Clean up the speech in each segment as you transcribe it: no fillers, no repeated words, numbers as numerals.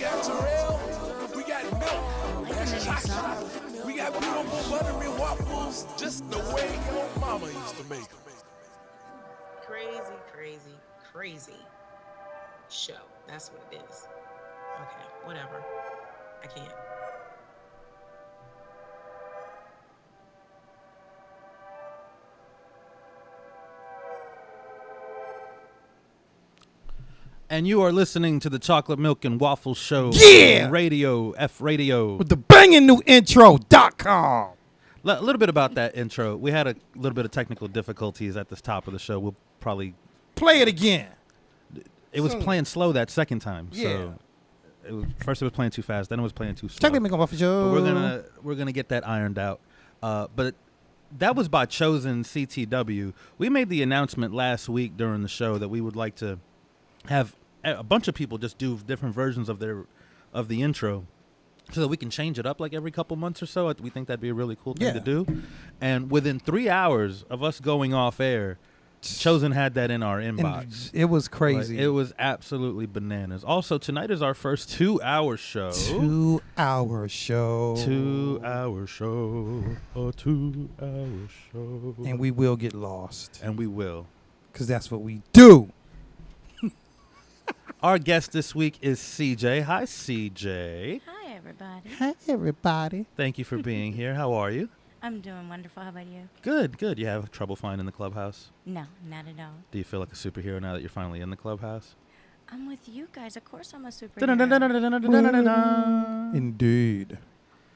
got Terrell. We got milk. That's chocolate. We got beautiful buttery waffles, just the way your mama used to make them. Crazy, crazy, crazy show. That's what it is. Okay, whatever. I can't. And you are listening to the Chocolate Milk and Waffle Show. Yeah! Radio, F Radio. With the banging new intro.com. A little bit about that intro. We had a little bit of technical difficulties at the top of the show. We'll probably... Play it again. It was playing slow that second time. Yeah. So first it was playing too fast, then it was playing too slow. Chocolate Milk and Waffle Show. But we're gonna get that ironed out. But that was by Chosen CTW. We made the announcement last week during the show that we would like to have a bunch of people just do different versions of the intro, so that we can change it up like every couple months or so. We think that'd be a really cool thing to do. And within 3 hours of us going off air, Chosen had that in our inbox. It was crazy. Like, it was absolutely bananas. Also, tonight is our first 2-hour show. 2-hour show. 2-hour show. A 2-hour show. And we will get lost. And we will. Because that's what we do. Our guest this week is CJ. Hi, CJ. Hi, everybody. Hi, everybody. Thank you for being here. How are you? I'm doing wonderful. How about you? Good, good. You have trouble finding the clubhouse? No, not at all. Do you feel like a superhero now that you're finally in the clubhouse? I'm with you guys. Of course I'm a superhero. Indeed.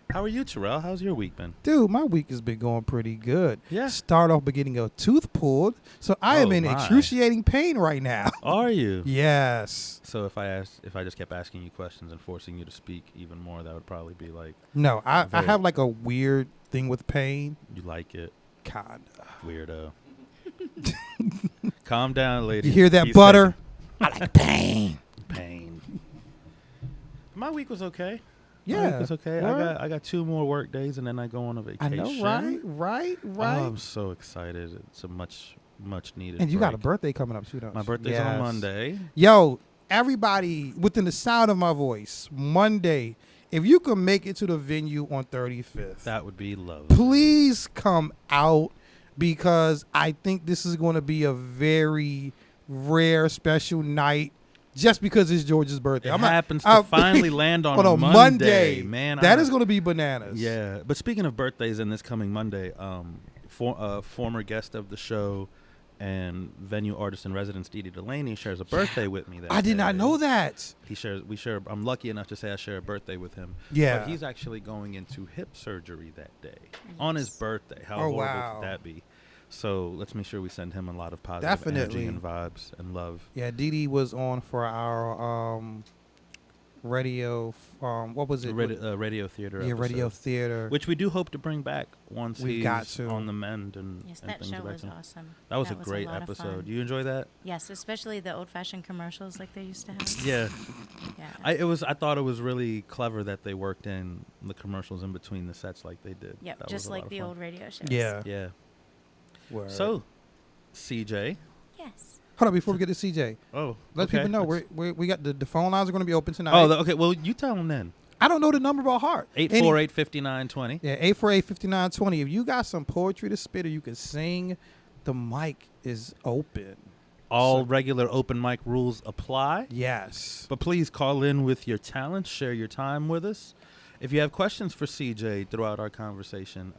How are you, Terrell? How's your week been? Dude, my week has been going pretty good. Yeah. Start off by getting a tooth pulled. So I am in excruciating pain right now. Are you? Yes. So if I just kept asking you questions and forcing you to speak even more, that would probably be like... No, I have like a weird thing with pain. You like it? Kinda. Weirdo. Calm down, lady. You hear that, butter? I like pain. Pain. My week was okay. Yeah. It's okay. I got 2 more work days and then I go on a vacation. I know, right? Oh, I'm so excited. It's a much needed And you break. got a birthday coming up too, don't you? My birthday's on Monday. Yo, everybody within the sound of my voice, Monday, if you can make it to the venue on 35th, that would be lovely. Please come out, because I think this is going to be a very rare, special night. Just because it's George's birthday. It happens to finally land on a Monday, man. That is going to be bananas. Yeah. But speaking of birthdays in this coming Monday, former guest of the show and venue artist in residence, Dee Dee Delaney, shares a birthday with me. I did not know that. I'm lucky enough to say I share a birthday with him. Yeah. But he's actually going into hip surgery that day on his birthday. How horrible could that be? So let's make sure we send him a lot of positive energy and vibes and love. Yeah, Dee Dee was on for our radio. What was it? Radio theater. Yeah, episode, radio theater. which we do hope to bring back once We've he's got to. on the mend and Yes, and that things show like was that. awesome. That was a lot great of episode. fun. You enjoy that? Yes, especially the old-fashioned commercials like they used to have. Yeah. Yeah. I thought it was really clever that they worked in the commercials in between the sets like they did. Yep, That just was a lot like of the fun. old radio shows. Yeah. Yeah. Word. So, CJ. Yes. Hold on, before we get to CJ. Oh, Let people know we got the phone lines are going to be open tonight. Oh, okay. Well, you tell them then. I don't know the number by heart. 848-5920. Yeah, 848-5920. If you got some poetry to spit or you can sing, the mic is open. All regular open mic rules apply. Yes. But please call in with your talents. Share your time with us. If you have questions for CJ throughout our conversation,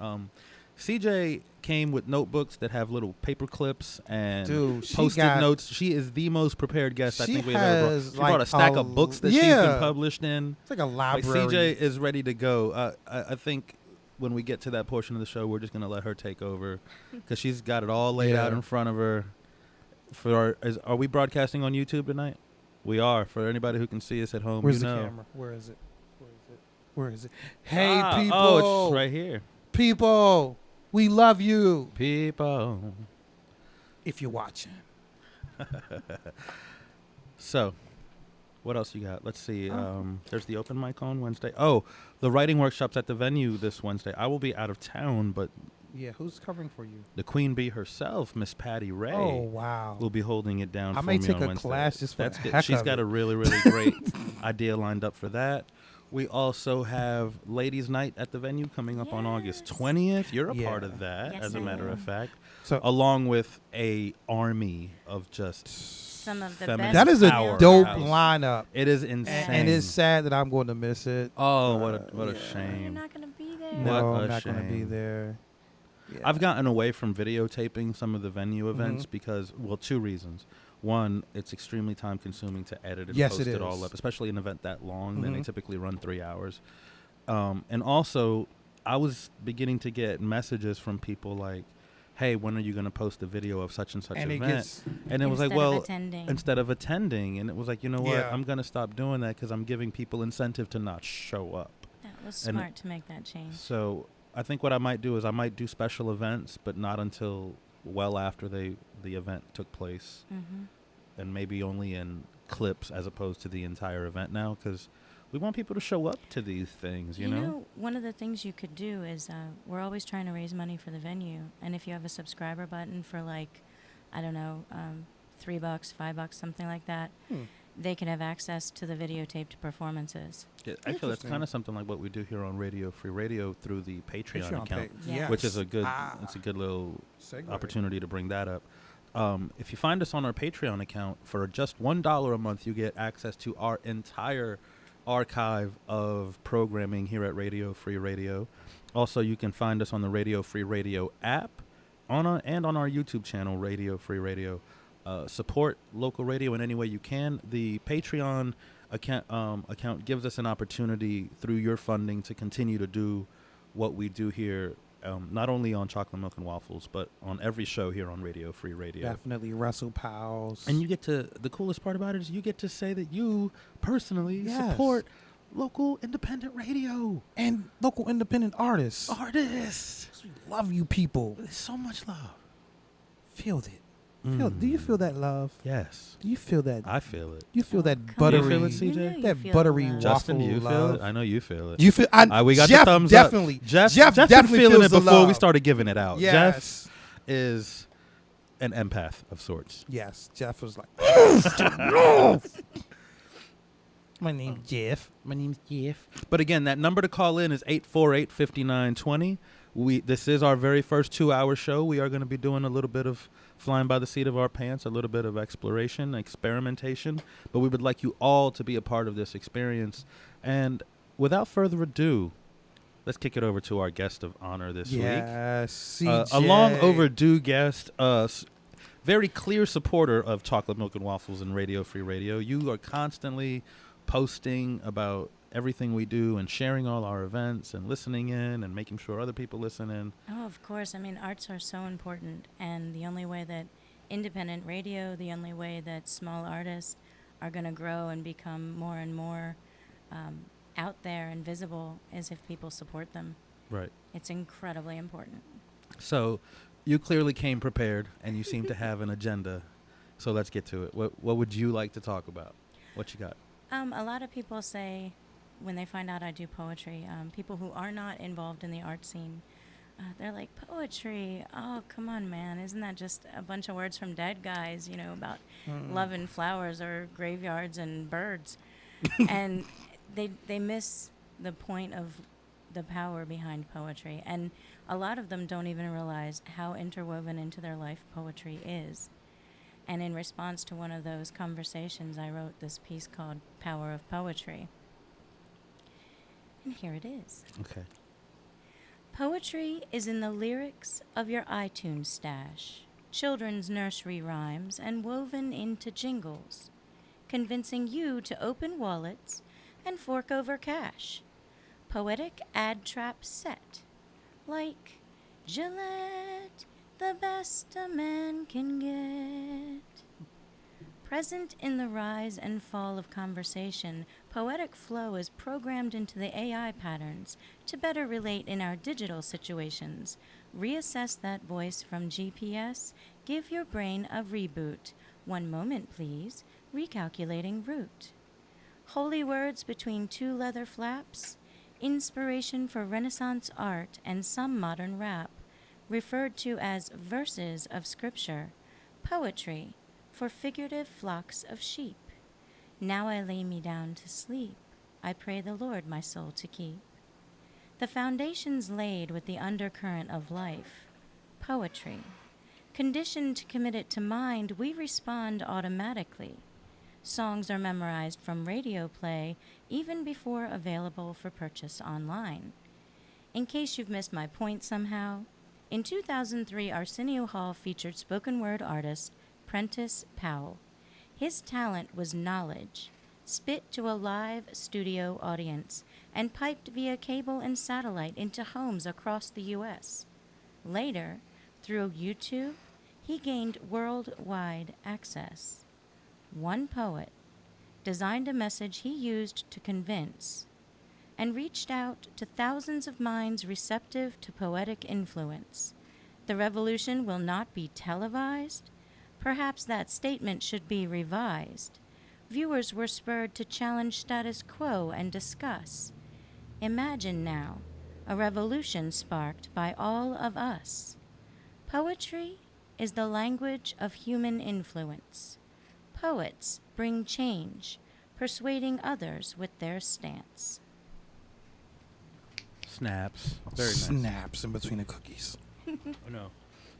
CJ came with notebooks that have little paper clips and post-it notes. She is the most prepared guest I think we've ever brought. She brought a stack of books that she's been published in. It's like a library. Like CJ is ready to go. I think when we get to that portion of the show, we're just going to let her take over because she's got it all laid out in front of her. Are we broadcasting on YouTube tonight? We are. For anybody who can see us at home, Where's the camera? Where is it? Hey, people. Oh, it's right here. People. We love you. People. If you're watching. So, what else you got? Let's see. There's the open mic on Wednesday. Oh, the writing workshop's at the venue this Wednesday. I will be out of town, but Yeah, who's covering for you? The Queen Bee herself, Miss Patty Ray, Oh, wow. will be holding it down I for may me take on a Wednesday. class just for That's the good. heck She's of got it. a really, really great idea lined up for that. We also have Ladies' Night at the venue coming up on August Yes. 20th. You're a Yeah. part of that, Yes, as a I matter of am. fact, So along with a army of just Some of the feminine best that is a powerhouse. dope female lineup. It is insane. And it's sad that I'm going to miss it. Oh, what a Oh, you're shame. not gonna be there. No, What a I'm not going to be shame. there. Yeah. I've gotten away from videotaping some of the venue events Mhm. because, well, two reasons. One, it's extremely time consuming to edit and Yes, post it it all is. up, especially an event that long. Then they Mhm. typically run 3 hours. And also, I was beginning to get messages from people like, hey, when are you going to post a video of such and such And it event? gets And it was like, Instead of well, attending. instead of attending. And it was like, you know what? Yeah. I'm going to stop doing that because I'm giving people incentive to not show up. That was and- smart to make that change. So I think what I might do is I might do special events, but not until well after the event took place, Mm-hmm. and maybe only in clips as opposed to the entire event now, because we want people to show up to these things, you know? One of the things you could do is we're always trying to raise money for the venue, and if you have a subscriber button for like, I don't know, $3, $5, something like that, they can have access to the videotaped performances. Yeah, actually, that's Interesting. kind of something like what we do here on Radio Free Radio through the Patreon account, page. Yeah. which is a good, Ah, it's a good little segue. opportunity to bring that up. If you find us on our Patreon account for just $1 a month, you get access to our entire archive of programming here at Radio Free Radio. Also, you can find us on the Radio Free Radio app, on our YouTube channel, Radio Free Radio. Support local radio in any way you can. The Patreon account gives us an opportunity through your funding to continue to do what we do here, not only on Chocolate Milk and Waffles, but on every show here on Radio Free Radio. Definitely Russell Powell's. And you get to, the coolest part about it is you get to say that you personally Yes. support local independent radio and local independent artists. artists. We love you people. There's so much love. Feel it. Do you feel that love? Yes, Do you feel that? I feel it. You feel Oh, that come buttery? on. You feel it, You CJ? know you That feel buttery love. waffle Justin, do you feel love. it? I know you feel it. You feel? We got Jeff the thumbs definitely. up. Jeff been definitely feeling it feels the before we love. started giving it out. Yes. Jeff is an empath of sorts. Yes. Jeff was like, no. My name's Jeff. My name's Jeff. But again, that number to call in is 848-5920. This is our very first 2-hour show. We are going to be doing a little bit of flying by the seat of our pants, a little bit of exploration, experimentation. But we would like you all to be a part of this experience. And without further ado, let's kick it over to our guest of honor this week. Yes. A long overdue guest, very clear supporter of Chocolate Milk and Waffles and Radio Free Radio. You are constantly posting about everything we do and sharing all our events and listening in and making sure other people listen in. Oh, of course. I mean, arts are so important, and the only way that independent radio, the only way that small artists are going to grow and become more and more out there and visible is if people support them. Right. It's incredibly important. So you clearly came prepared and you seem to have an agenda. So let's get to it. What would you like to talk about? What you got? A lot of people say when they find out I do poetry, people who are not involved in the art scene, they're like, poetry? Oh, come on, man. Isn't that just a bunch of words from dead guys, about love and flowers or graveyards and birds? And they miss the point of the power behind poetry. And a lot of them don't even realize how interwoven into their life poetry is. And in response to one of those conversations, I wrote this piece called Power of Poetry. And here it is. Okay. Poetry is in the lyrics of your iTunes stash, children's nursery rhymes, and woven into jingles, convincing you to open wallets and fork over cash. Poetic ad trap set, like Gillette, the best a man can get. Present in the rise and fall of conversation, poetic flow is programmed into the AI patterns to better relate in our digital situations. Reassess that voice from GPS. Give your brain a reboot. 1 moment, please. Recalculating route. Holy words between 2 leather flaps. Inspiration for Renaissance art and some modern rap. referred to as verses of Scripture, poetry, for figurative flocks of sheep. Now I lay me down to sleep. I pray the Lord my soul to keep. The foundations laid with the undercurrent of life, poetry. Conditioned to commit it to mind, we respond automatically. Songs are memorized from radio play even before available for purchase online. In case you've missed my point somehow, in 2003, Arsenio Hall featured spoken word artist Prentice Powell. His talent was knowledge, spit to a live studio audience, and piped via cable and satellite into homes across the U.S. Later, through YouTube, he gained worldwide access. One poet designed a message he used to convince and reached out to thousands of minds receptive to poetic influence. The revolution will not be televised? Perhaps that statement should be revised. Viewers were spurred to challenge status quo and discuss. Imagine now a revolution sparked by all of us. Poetry is the language of human influence. Poets bring change, persuading others with their stance. Snaps. Very nice. Snaps in between the cookies. Oh, no.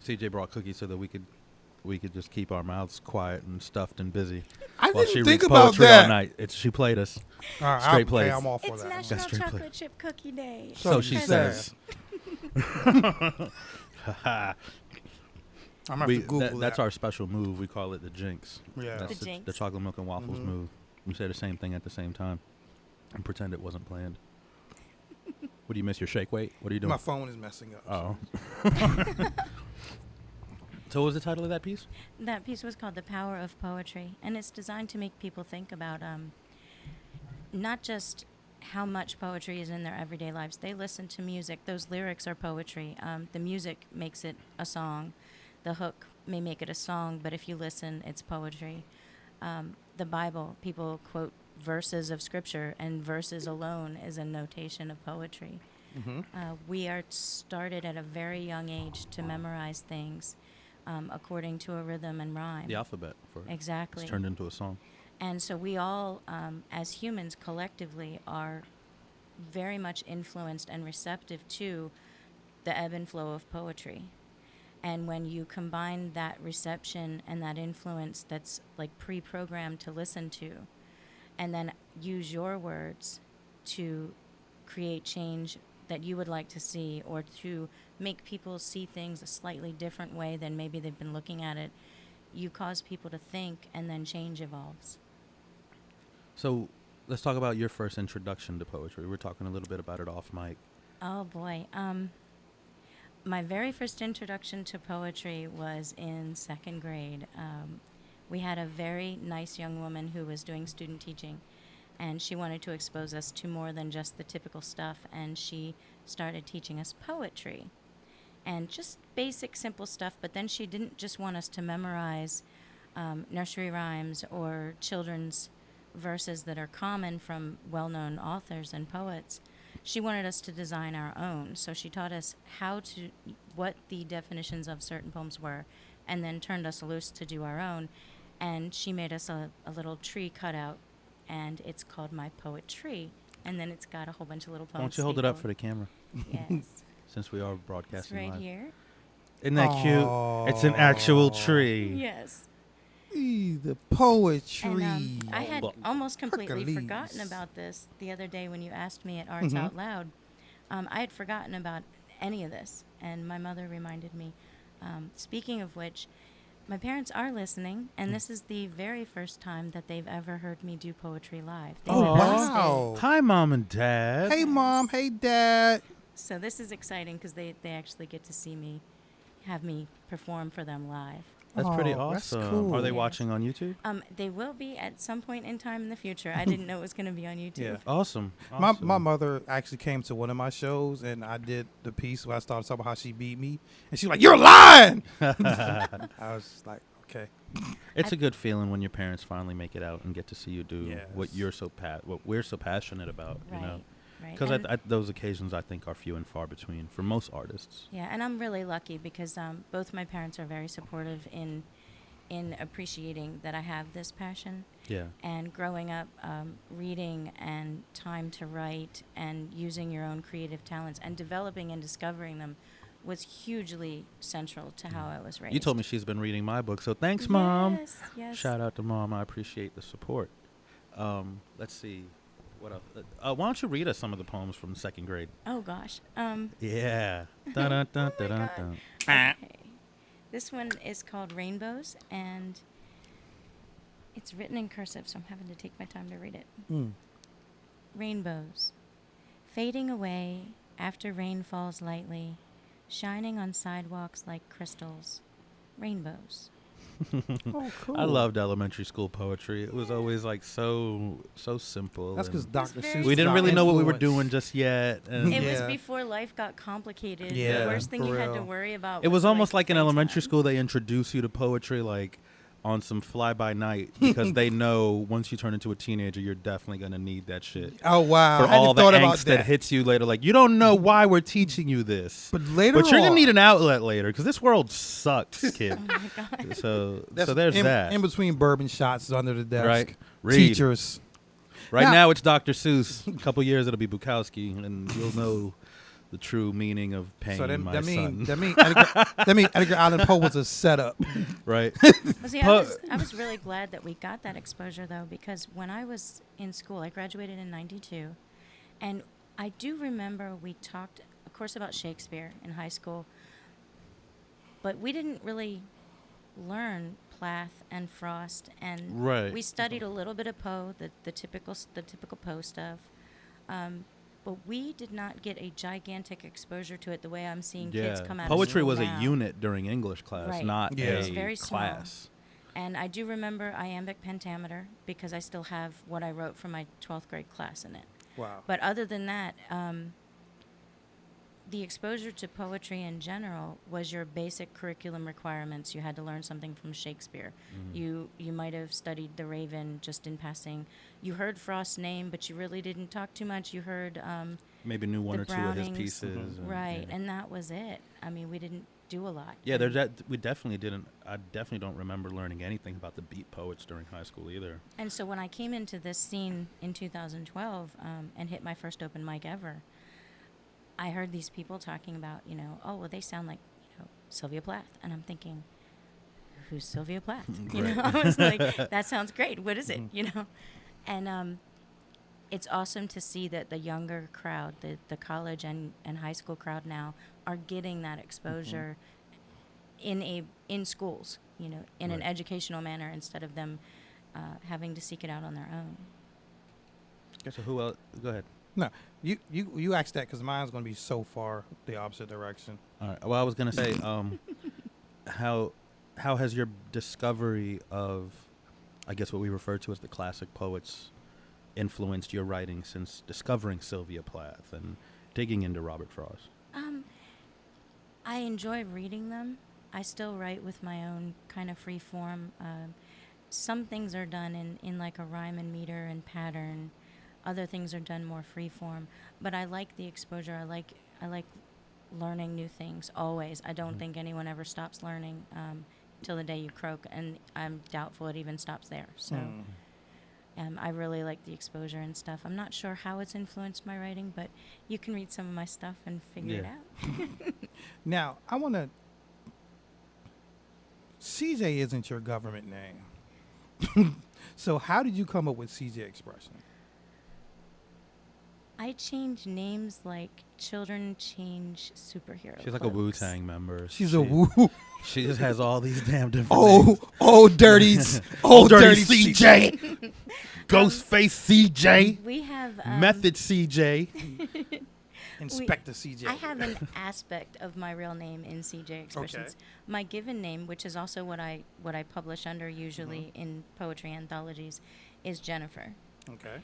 CJ brought cookies so that we could just keep our mouths quiet and stuffed and busy. I while didn't she think reads about poetry that. all night. She played us. All right, Straight plays. I'm all for It's that. National straight play. Chocolate Chip Cookie Day. So she says. I'm going to Google that. That's our special move. We call it the jinx. Yeah. That's The jinx. the chocolate milk and waffles Mhm. move. We say the same thing at the same time and pretend it wasn't planned. What do you miss your shake weight? What are you doing? My phone is messing up. Oh. So what was the title of that piece? That piece was called The Power of Poetry, and it's designed to make people think about not just how much poetry is in their everyday lives. They listen to music. Those lyrics are poetry. The music makes it a song. The hook may make it a song, but if you listen, it's poetry. The Bible, people quote verses of Scripture, and verses alone is a notation of poetry. Mm-hmm. We are started at a very young age to memorize things according to a rhythm and rhyme. The alphabet. Exactly. It's turned into a song. And so we all, as humans collectively, are very much influenced and receptive to the ebb and flow of poetry. And when you combine that reception and that influence that's like pre-programmed to listen to, and then use your words to create change that you would like to see, or to make people see things a slightly different way than maybe they've been looking at it, you cause people to think, and then change evolves. So let's talk about your first introduction to poetry. We were talking a little bit about it off mic. Oh boy. My very first introduction to poetry was in second grade. We had a very nice young woman who was doing student teaching, and she wanted to expose us to more than just the typical stuff, and she started teaching us poetry. And just basic, simple stuff, but then she didn't just want us to memorize nursery rhymes or children's verses that are common from well-known authors and poets. She wanted us to design our own. So she taught us what the definitions of certain poems were, and then turned us loose to do our own. And she made us a little tree cutout, and it's called My Poet Tree. And then it's got a whole bunch of little poems. Why don't you hold it up for the camera? Yes. Since we are It's broadcasting right live. here. Isn't that cute? It's an actual tree. Yes. The poetry. And I had almost completely Hercules. forgotten about this the other day when you asked me at Arts Out Loud. I had forgotten about any of this, and my mother reminded me. Speaking of which, my parents are listening, and this is the very first time that they've ever heard me do poetry live. They Oh, never wow. stayed. Hi, Mom and Dad. Hey, Mom. Hey, Dad. So this is exciting because they actually get to see me, have me perform for them live. That's pretty Oh, that's awesome. cool. Are they Yes. watching on YouTube? They will be at some point in time in the future. I didn't know it was going to be on YouTube. Yeah. Awesome. My mother actually came to one of my shows, and I did the piece where I started talking about how she beat me, and she's like, "You're lying." I was just like, "Okay." It's a good feeling when your parents finally make it out and get to see you do Yes. what we're so passionate about. Right. You know, Right. Because and- those occasions, I think, are few and far between for most artists. Yeah, and I'm really lucky because both my parents are very supportive in appreciating that I have this passion. Yeah. And growing up, reading and time to write and using your own creative talents and developing and discovering them was hugely central to how I was raised. You told me she's been reading my book, so thanks, Mom. Yes, yes. Shout out to Mom. I appreciate the support. Let's see. What else? Why don't you read us some of the poems from second grade? Oh gosh. Yeah. Dun, dun, dun, dun, dun, dun. Okay. This one is called Rainbows, and it's written in cursive, so I'm having to take my time to read it. Rainbows, fading away after rain falls lightly, shining on sidewalks like crystals. Rainbows. Oh, cool. I loved elementary school poetry. It was always like so simple. That's because and Dr. very Seuss. we was didn't our really know what we were influence. doing just yet. And It was Yeah. before life got complicated. Yeah, The worst thing for you had to real. worry about it was almost like in playtime. elementary school they introduce you to poetry like on some fly by night because they know once you turn into a teenager you're definitely gonna need that shit. Oh, wow. For I hadn't all the thought about angst that that. hits you later, like you don't know why we're teaching you this, But later but you're gonna on- need an outlet later because this world sucks, kid. Oh my god. so That's there's in, that. In between bourbon shots under the desk. Right. Read. Teachers. Right Now- now it's Dr. Seuss. A couple years it'll be Bukowski, and you'll know the true meaning of pain, So my that son. mean Edgar Allan Poe was a setup. Right? Well, see, I was really glad that we got that exposure, though, because when I was in school, I graduated in '92, and I do remember we talked, of course, about Shakespeare in high school, but we didn't really learn Plath and Frost, and Right. we studied a little bit of Poe, the typical Poe stuff. But we did not get a gigantic exposure to it the way I'm seeing kids come out Poetry of was school a now. unit during English class, Right. not Yeah. a It's very small. class. And I do remember iambic pentameter because I still have what I wrote from my 12th grade class in it. Wow. But other than that, the exposure to poetry in general was your basic curriculum requirements. You had to learn something from Shakespeare. You might have studied The Raven just in passing. You heard Frost's name, but you really didn't talk too much. You heard Maybe knew one the or two of his Brownings, pieces. and- right, Yeah, and that was it. I mean, we didn't do a lot. yeah we definitely didn't. I definitely don't remember learning anything about the beat poets during high school either. And so when I came into this scene in 2012 and hit my first open mic ever, I heard these people talking about, oh, well, they sound like, Sylvia Plath. And I'm thinking, who's Sylvia Plath? I was like, that sounds great. What is it? And it's awesome to see that the younger crowd, the college and high school crowd now are getting that exposure in schools, in an Right. educational manner instead of them having to seek it out on their own. So who else? Go ahead. No, you asked that because mine's going to be so far the opposite direction. All right. Well, I was gonna say, how has your discovery of, I guess, what we refer to as the classic poets, influenced your writing since discovering Sylvia Plath and digging into Robert Frost? I enjoy reading them. I still write with my own kind of free form. Some things are done in like a rhyme and meter and pattern. Other things are done more free form. But I like the exposure. I like learning new things always. I don't think anyone ever stops learning till the day you croak, and I'm doubtful it even stops there. So I really like the exposure and stuff. I'm not sure how it's influenced my writing, but you can read some of my stuff and figure it Yeah. out. Now, I want to. CJ isn't your government name. So, how did you come up with CJ Expression? I change names like children change superhero She's like a cloaks. Wu-Tang member. She's She- a woo. She just has all these damn different names. Dirties. Old Dirty CJ. Ghostface CJ. We have Method CJ. Inspector CJ. I have an aspect of my real name in CJ Expressions. My given name, which is also what I publish under usually in poetry anthologies, is Jennifer. Okay.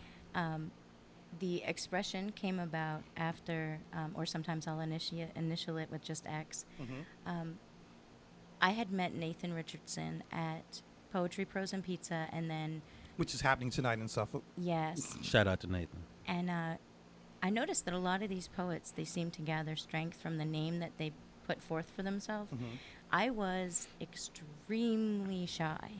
The expression came about after, or sometimes I'll initial it with just X. I had met Nathan Richardson at Poetry, Prose, and Pizza, and then, Which is happening tonight in Suffolk. yes, Shout out to Nathan. and I noticed that a lot of these poets, they seem to gather strength from the name that they put forth for themselves. I was extremely shy.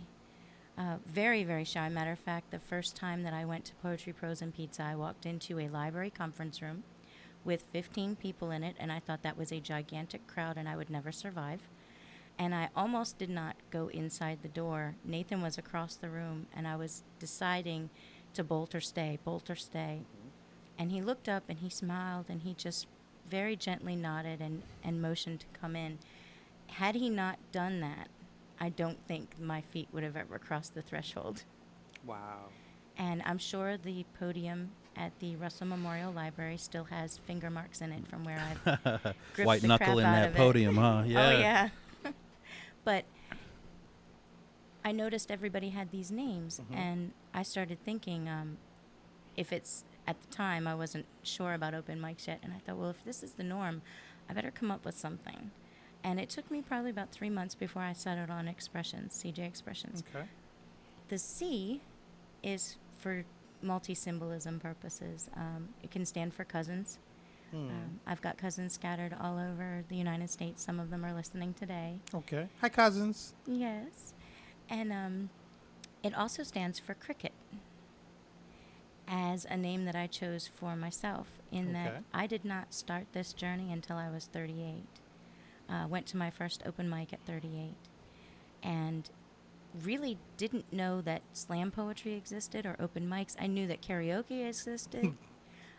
Very, very shy. Matter of fact, the first time that I went to Poetry, Prose, and Pizza, I walked into a library conference room with 15 people in it, and I thought that was a gigantic crowd and I would never survive. And I almost did not go inside the door. Nathan was across the room, and I was deciding to bolt or stay, bolt or stay. And he looked up and he smiled and he just very gently nodded and motioned to come in. Had he not done that, I don't think my feet would have ever crossed the threshold. Wow. And I'm sure the podium at the Russell Memorial Library still has finger marks in it from where I've gripped White the knuckle crap in out that of it. podium, huh? Yeah. Oh, yeah. But I noticed everybody had these names, and I started thinking, if it's, at the time, I wasn't sure about open mics yet, and I thought, well, if this is the norm, I better come up with something. And it took me probably about 3 months before I settled on Expressions, CJ Expressions. Okay. The C is for multi-symbolism purposes. It can stand for cousins. I've got cousins scattered all over the United States. Some of them are listening today. Okay. Hi, cousins. Yes. And it also stands for cricket as a name that I chose for myself in Okay. that I did not start this journey until I was 38. Went to my first open mic at 38 and really didn't know that slam poetry existed or open mics. I knew that karaoke existed.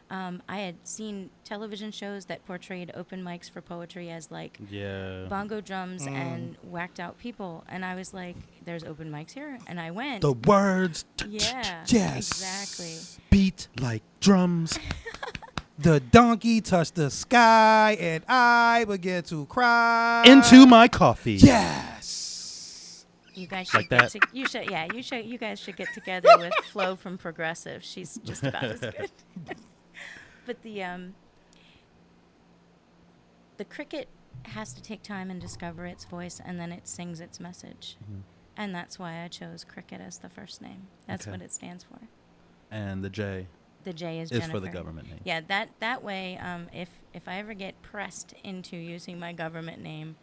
I had seen television shows that portrayed open mics for poetry as like Yeah. bongo drums and whacked out people. And I was like, there's open mics here. And I went. The words Yeah. Yes. Exactly. beat like drums. The donkey touched the sky, and I began to cry. Into my coffee. Yes. You guys Like should get that? you guys should get together with Flo from Progressive. She's just about as good. But the cricket has to take time and discover its voice, and then it sings its message. And that's why I chose cricket as the first name. That's Okay. what it stands for. And the J The J is is Jennifer. for the government name. Yeah, that way, if I ever get pressed into using my government name,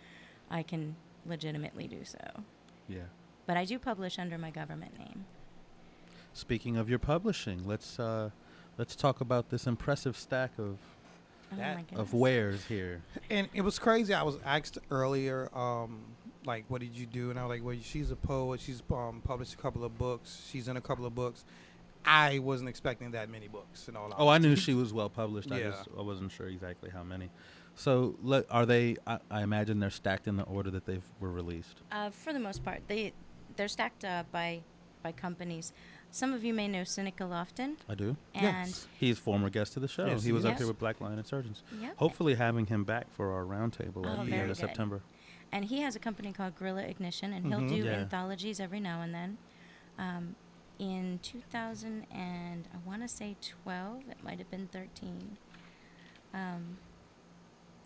I can legitimately do so. Yeah. But I do publish under my government name. Speaking of your publishing, let's talk about this impressive stack of Oh That- my goodness. of wares here. And it was crazy. I was asked earlier, like, what did you do? And I was like, well, she's a poet. She's published a couple of books. She's in a couple of books. I wasn't expecting that many books and all. Oh, I knew she was well published. Yeah. I wasn't sure exactly how many. So are they? I imagine they're stacked in the order that they were released. For the most part, they're stacked by companies. Some of you may know Cynical Lofton, I do. and Yes. He's former guest of the show. Yes, he was he up is. here with Black Lion Insurgents. Yep. Hopefully having him back for our roundtable Oh, at the very end of good. September. and he has a company called Gorilla Ignition, and he'll do Yeah. anthologies every now and then. In 2000 and I want to say 12, it might have been 13.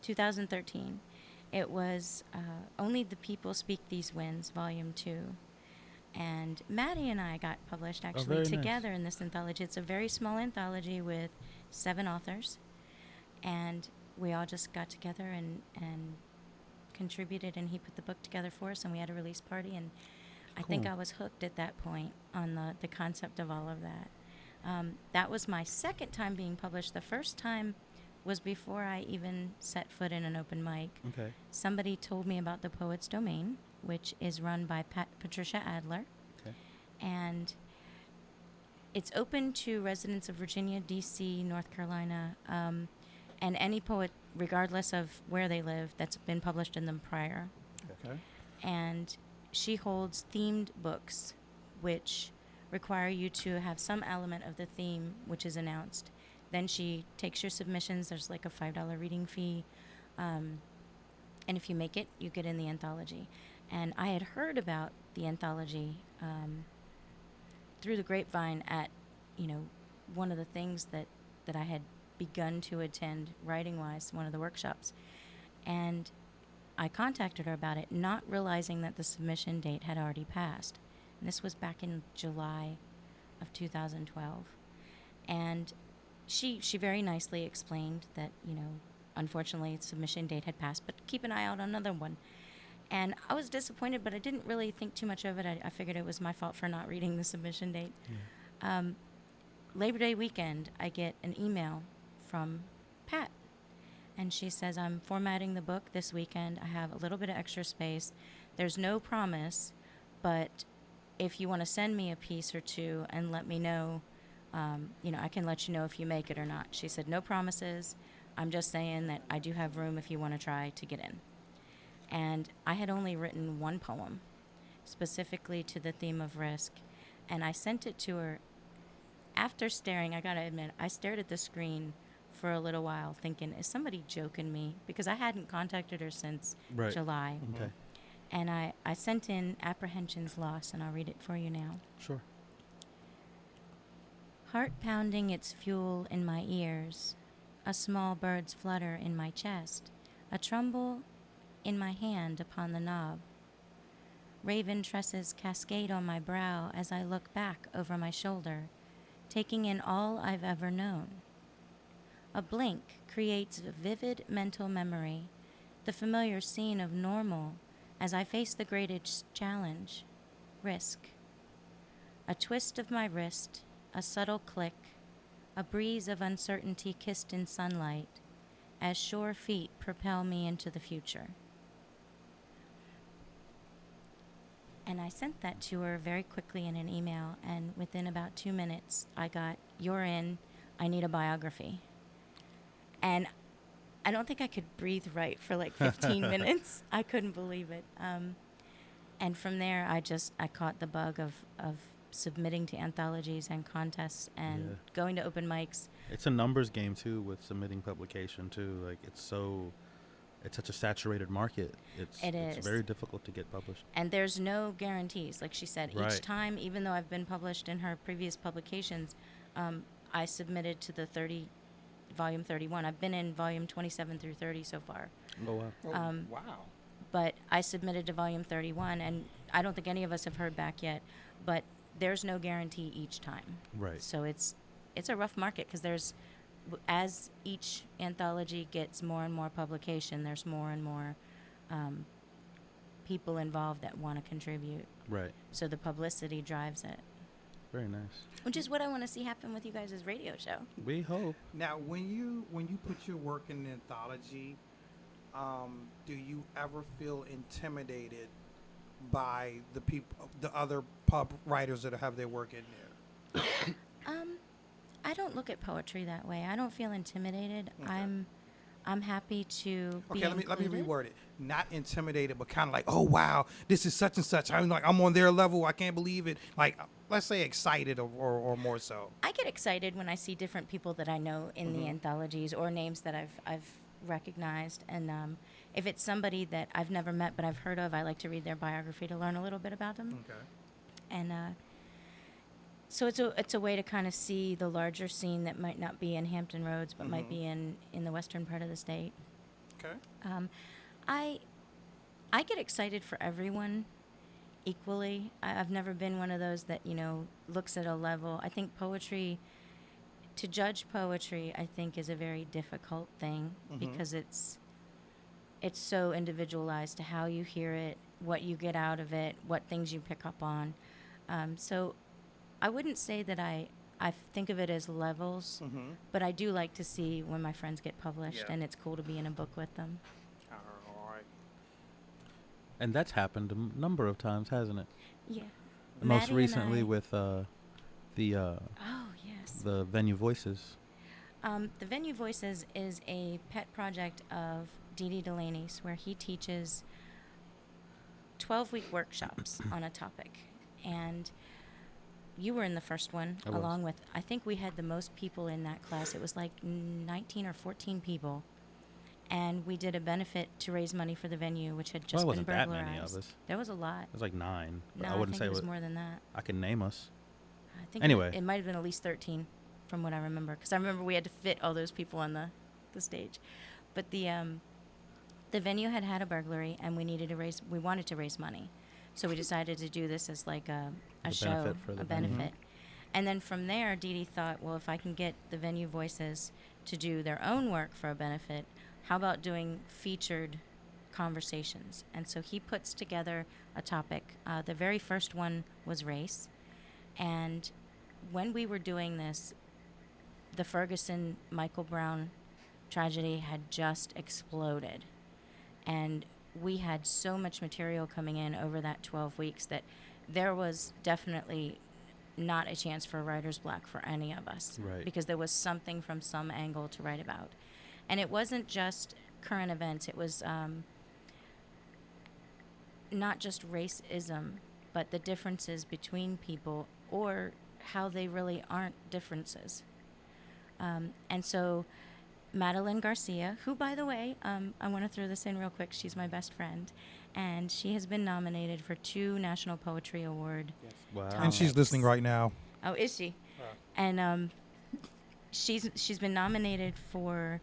2013. It was Only the People Speak These Winds, Volume 2. And Maddie and I got published actually very nice. together in this anthology. It's a very small anthology with 7 authors. And we all just got together and contributed, and he put the book together for us, and we had a release party. And I think Cool. I was hooked at that point on the concept of all of that. That was my second time being published. The first time was before I even set foot in an open mic. Okay. Somebody told me about the Poets Domain, which is run by Patricia Adler. Okay. And it's open to residents of Virginia, D.C., North Carolina, and any poet, regardless of where they live, that's been published in them prior. Okay. And she holds themed books, which require you to have some element of the theme which is announced. Then she takes your submissions. There's like a $5 reading fee. And if you make it, you get in the anthology. And I had heard about the anthology through the grapevine at, one of the things that I had begun to attend writing-wise, one of the workshops. And I contacted her about it, not realizing that the submission date had already passed. And this was back in July of 2012. And she very nicely explained that, unfortunately, the submission date had passed, but keep an eye out on another one. And I was disappointed, but I didn't really think too much of it. I figured it was my fault for not reading the submission date. Labor Day weekend, I get an email from Pat. And she says, I'm formatting the book this weekend. I have a little bit of extra space. There's no promise, but if you want to send me a piece or two and let me know, I can let you know if you make it or not. She said, no promises. I'm just saying that I do have room if you want to try to get in. And I had only written one poem, specifically to the theme of risk. And I sent it to her. After staring, I got to admit, I stared at the screen for a little while thinking, is somebody joking me? Because I hadn't contacted her since July. Okay. And I sent in Apprehension's Loss, and I'll read it for you now. Sure. Heart pounding its fuel in my ears, a small bird's flutter in my chest, a tremble in my hand upon the knob. Raven tresses cascade on my brow as I look back over my shoulder, taking in all I've ever known. A blink creates a vivid mental memory, the familiar scene of normal as I face the greatest challenge, risk. A twist of my wrist, a subtle click, a breeze of uncertainty kissed in sunlight, as sure feet propel me into the future. And I sent that to her very quickly in an email, and within about 2 minutes, I got, you're in, I need a biography. And I don't think I could breathe right for like 15 minutes. I couldn't believe it. And from there, I caught the bug of submitting to anthologies and contests and going to open mics. It's a numbers game too with submitting publication too. Like it's such a saturated market. It's very difficult to get published. And there's no guarantees. Like she said, Right. each time, even though I've been published in her previous publications, I submitted to the volume 31. I've been in volume 27 through 30 so far. Oh wow. Wow. But I submitted to volume 31, and I don't think any of us have heard back yet. But there's no guarantee each time. Right. So it's a rough market because as each anthology gets more and more publication, there's more and more people involved that want to contribute. Right. So the publicity drives it. Very nice. Which is what I want to see happen with you guys' radio show. We hope. Now, when you put your work in an anthology, do you ever feel intimidated by the other pub writers that have their work in there? I don't look at poetry that way. I don't feel intimidated. Okay. I'm happy to be Okay, let me included. reword it. Not intimidated, but kind of like, oh wow, this is such and such. I'm on their level. I can't believe it. Like, let's say excited or more so. I get excited when I see different people that I know in the anthologies or names that I've recognized. And if it's somebody that I've never met but I've heard of, I like to read their biography to learn a little bit about them. Okay. And so it's a way to kind of see the larger scene that might not be in Hampton Roads but might be in the western part of the state. Okay. I get excited for everyone equally. I've never been one of those that, looks at a level. I think to judge poetry, I think is a very difficult thing because it's so individualized to how you hear it, what you get out of it, what things you pick up on. So I wouldn't say that I think of it as levels, but I do like to see when my friends get published, Yeah. and it's cool to be in a book with them. All right. And that's happened a number of times, hasn't it? Yeah. Most Maddie and recently I- with Oh, yes. the Venue Voices. The Venue Voices is a pet project of Dee Dee Delaney's where he teaches 12-week workshops on a topic. And you were in the first one, I was. along with, I think we had the most people in that class. It was like 19 or 14 people. And we did a benefit to raise money for the venue, which had just Well, been it wasn't that burglarized. many of us. There was a lot. It was like 9. But No, I I wouldn't think say it was what more than that. I can name us. I think Anyway. it might have been at least 13 from what I remember, because I remember we had to fit all those people on the stage. But the venue had a burglary, and we wanted to raise money. So we decided to do this as like a show, benefit for the a venue. benefit. And then from there, Dee Dee thought, well, if I can get the venue voices to do their own work for a benefit, how about doing featured conversations? And so he puts together a topic. The very first one was race. And when we were doing this, the Ferguson Michael Brown tragedy had just exploded. And we had so much material coming in over that 12 weeks that there was definitely not a chance for writer's block for any of us. Right. Because there was something from some angle to write about. And it wasn't just current events. It was not just racism, but the differences between people, or how they really aren't differences. And so Madeline Garcia, who, by the way, I want to throw this in real quick. She's my best friend. And she has been nominated for 2 National Poetry Award. Wow. And she's listening right now. Oh, is she? And she's been nominated for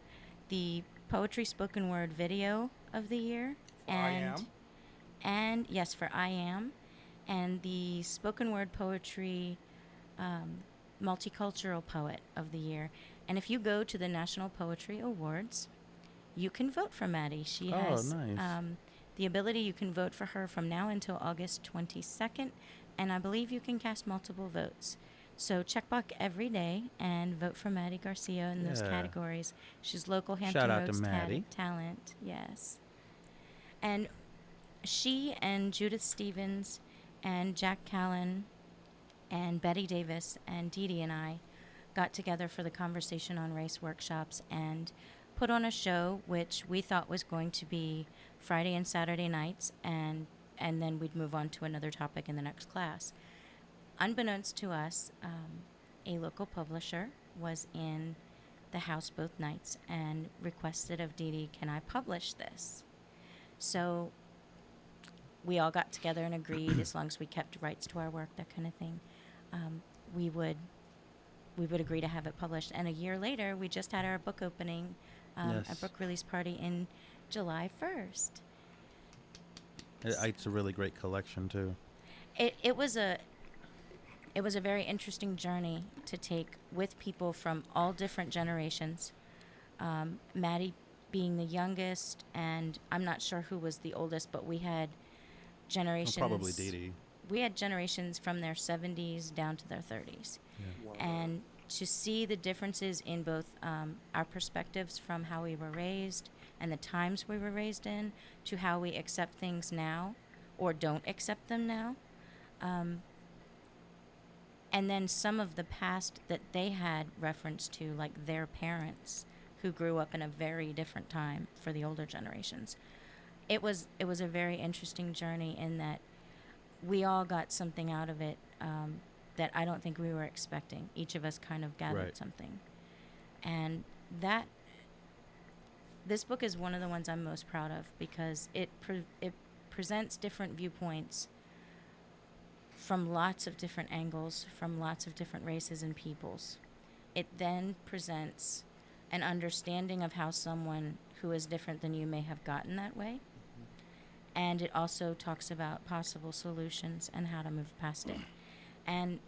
the Poetry Spoken Word Video of the Year. And yes, for I Am. And the Spoken Word Poetry Multicultural Poet of the Year. And if you go to the National Poetry Awards, you can vote for Maddie. She has nice. the ability. You can vote for her from now until August 22nd, and I believe you can cast multiple votes. So check back every day and vote for Maddie Garcia in those Yeah. categories. She's local Hampton Shout out to Roads Maddie. talent, yes. And she and Judith Stevens and Jack Callan and Betty Davis and Dee Dee and I got together for the Conversation on Race workshops and put on a show which we thought was going to be Friday and Saturday nights, and then we'd move on to another topic in the next class. Unbeknownst to us, a local publisher was in the house both nights and requested of Dee Dee, can I publish this? So we all got together and agreed, as long as we kept rights to our work, that kind of thing, we would agree to have it published. And a year later, we just had our book opening, Yes. a book release party in July 1st. It's a really great collection too. It was a very interesting journey to take with people from all different generations. Maddie being the youngest, and I'm not sure who was the oldest, but we had generations. Well, probably Dee Dee. We had generations from their 70s down to their 30s. Yeah. And to see the differences in both our perspectives from how we were raised and the times we were raised in, to how we accept things now or don't accept them now. And then some of the past that they had reference to, like their parents who grew up in a very different time for the older generations. It was a very interesting journey in that we all got something out of it that I don't think we were expecting. Each of us kind of gathered Right. something. And this book is one of the ones I'm most proud of, because it presents different viewpoints from lots of different angles, from lots of different races and peoples. It then presents an understanding of how someone who is different than you may have gotten that way. And it also talks about possible solutions and how to move past it. And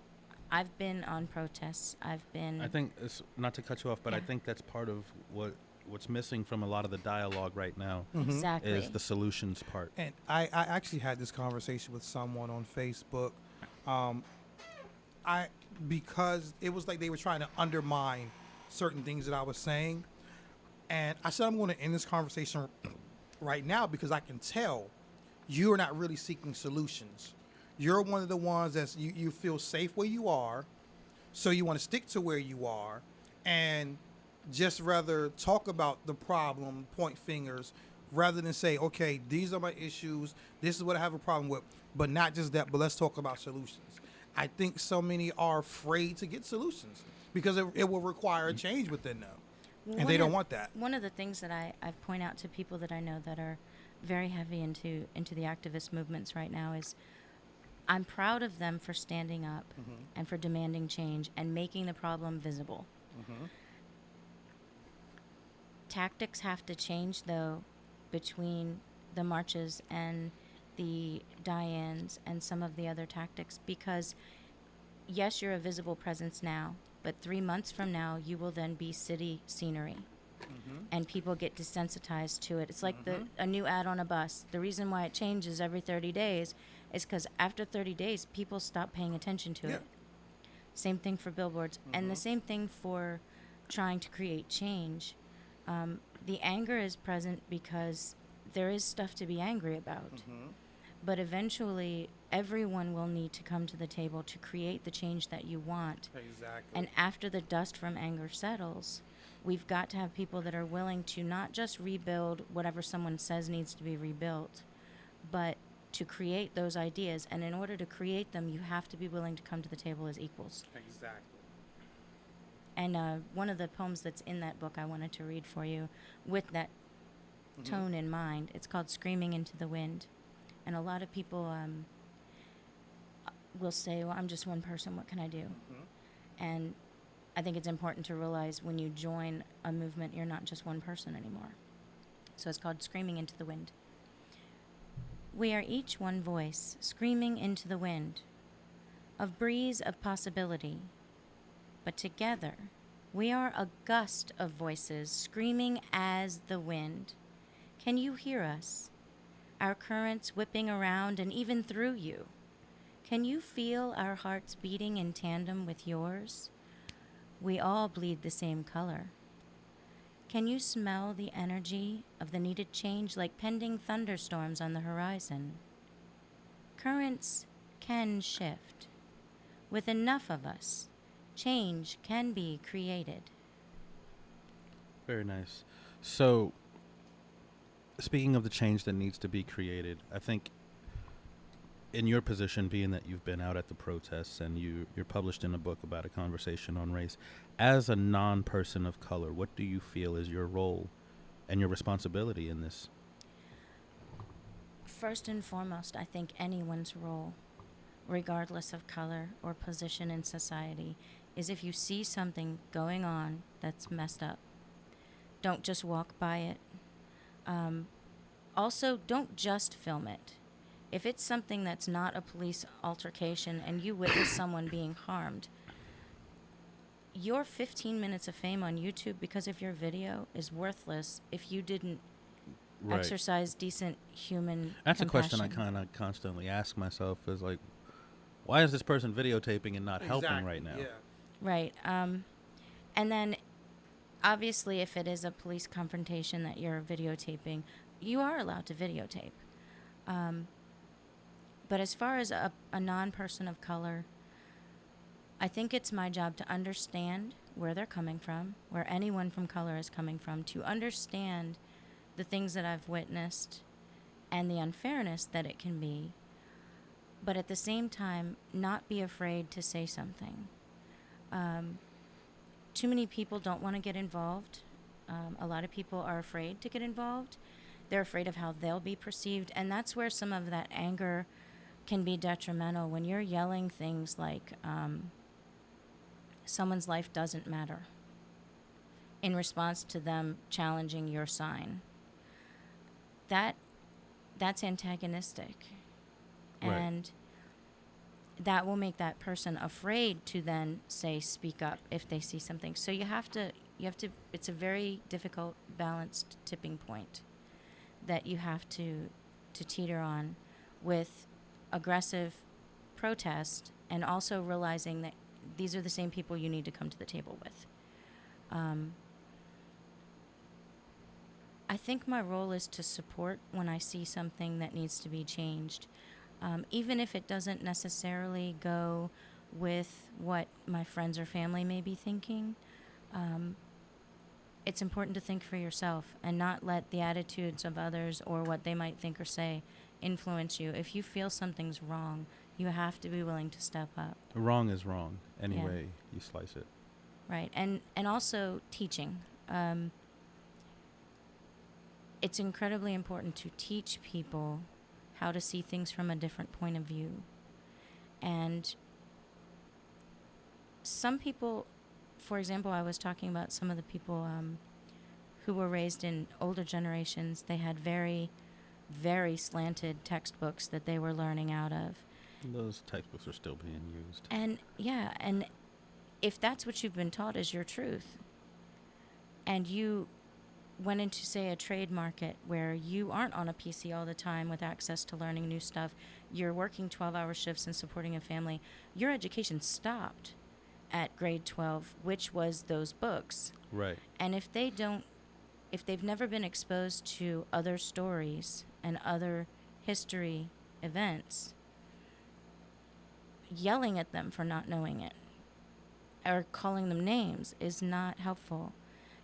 I've been on protests. I think it's, not to cut you off, but I Yeah. think that's part of what's missing from a lot of the dialogue right now Exactly. is the solutions part. And I actually had this conversation with someone on Facebook. Because it was like they were trying to undermine certain things that I was saying. And I said, I'm going to end this conversation right now because I can tell you're not really seeking solutions. You're one of the ones that you feel safe where you are, so you want to stick to where you are and just rather talk about the problem, point fingers, rather than say, okay, these are my issues, this is what I have a problem with, but not just that, but let's talk about solutions. I think so many are afraid to get solutions because it will require a change within them, and they don't want that. One of the things that I point out to people that I know that are very heavy into the activist movements right now is I'm proud of them for standing up and for demanding change and making the problem visible. Tactics have to change, though, between the marches and the die-ins and some of the other tactics, because yes, you're a visible presence now, but 3 months from now, you will then be city scenery. And people get desensitized to it. It's like a new ad on a bus. The reason why it changes every 30 days is because after 30 days, people stop paying attention to Yeah. it. Same thing for billboards. And the same thing for trying to create change. The anger is present because there is stuff to be angry about. But eventually, everyone will need to come to the table to create the change that you want. Exactly. And after the dust from anger settles, we've got to have people that are willing to not just rebuild whatever someone says needs to be rebuilt, but to create those ideas. And in order to create them, you have to be willing to come to the table as equals. Exactly. And one of the poems that's in that book I wanted to read for you with that tone in mind, it's called Screaming into the Wind. And a lot of people will say, well, I'm just one person, what can I do? And I think it's important to realize when you join a movement, you're not just one person anymore. So it's called Screaming into the Wind. We are each one voice, screaming into the wind, of breeze of possibility. But together, we are a gust of voices, screaming as the wind. Can you hear us? Our currents whipping around and even through you. Can you feel our hearts beating in tandem with yours? We all bleed the same color. Can you smell the energy of the needed change like pending thunderstorms on the horizon? Currents can shift. With enough of us, change can be created. Very nice. So, speaking of the change that needs to be created, I think in your position, being that you've been out at the protests and you're published in a book about a conversation on race, as a non-person of color, what do you feel is your role and your responsibility in this? First and foremost, I think anyone's role, regardless of color or position in society, is if you see something going on that's messed up, don't just walk by it. Also, don't just film it. If it's something that's not a police altercation and you witness someone being harmed, your 15 minutes of fame on YouTube because of your video is worthless if you didn't exercise decent human That's a question I compassion. kind of constantly ask myself is like, why is this person videotaping and not helping right now? Yeah. Right. And then, obviously, if it is a police confrontation that you're videotaping, you are allowed to videotape. But as far as a non-person of color, I think it's my job to understand where they're coming from, where anyone from color is coming from, to understand the things that I've witnessed and the unfairness that it can be, but at the same time, not be afraid to say something. Too many people don't want to get involved. A lot of people are afraid to get involved. They're afraid of how they'll be perceived, and that's where some of that anger can be detrimental when you're yelling things like someone's life doesn't matter in response to them challenging your sign. That's antagonistic. Right. And that will make that person afraid to then say speak up if they see something. So you have to it's a very difficult balanced tipping point that you have to teeter on with aggressive protest and also realizing that these are the same people you need to come to the table with. I think my role is to support when I see something that needs to be changed, even if it doesn't necessarily go with what my friends or family may be thinking. It's important to think for yourself and not let the attitudes of others or what they might think or say influence you. If you feel something's wrong, you have to be willing to step up. Wrong is wrong, any way you slice it. Right, and also teaching. It's incredibly important to teach people how to see things from a different point of view. And some people, for example, I was talking about some of the people who were raised in older generations. They had very, very slanted textbooks that they were learning out of. Those textbooks are still being used. And yeah, and if that's what you've been taught is your truth, and you went into, say, a trade market where you aren't on a PC all the time with access to learning new stuff, you're working 12-hour shifts and supporting a family, your education stopped at grade 12, which was those books. Right. And if they've never been exposed to other stories and other history events, yelling at them for not knowing it or calling them names is not helpful.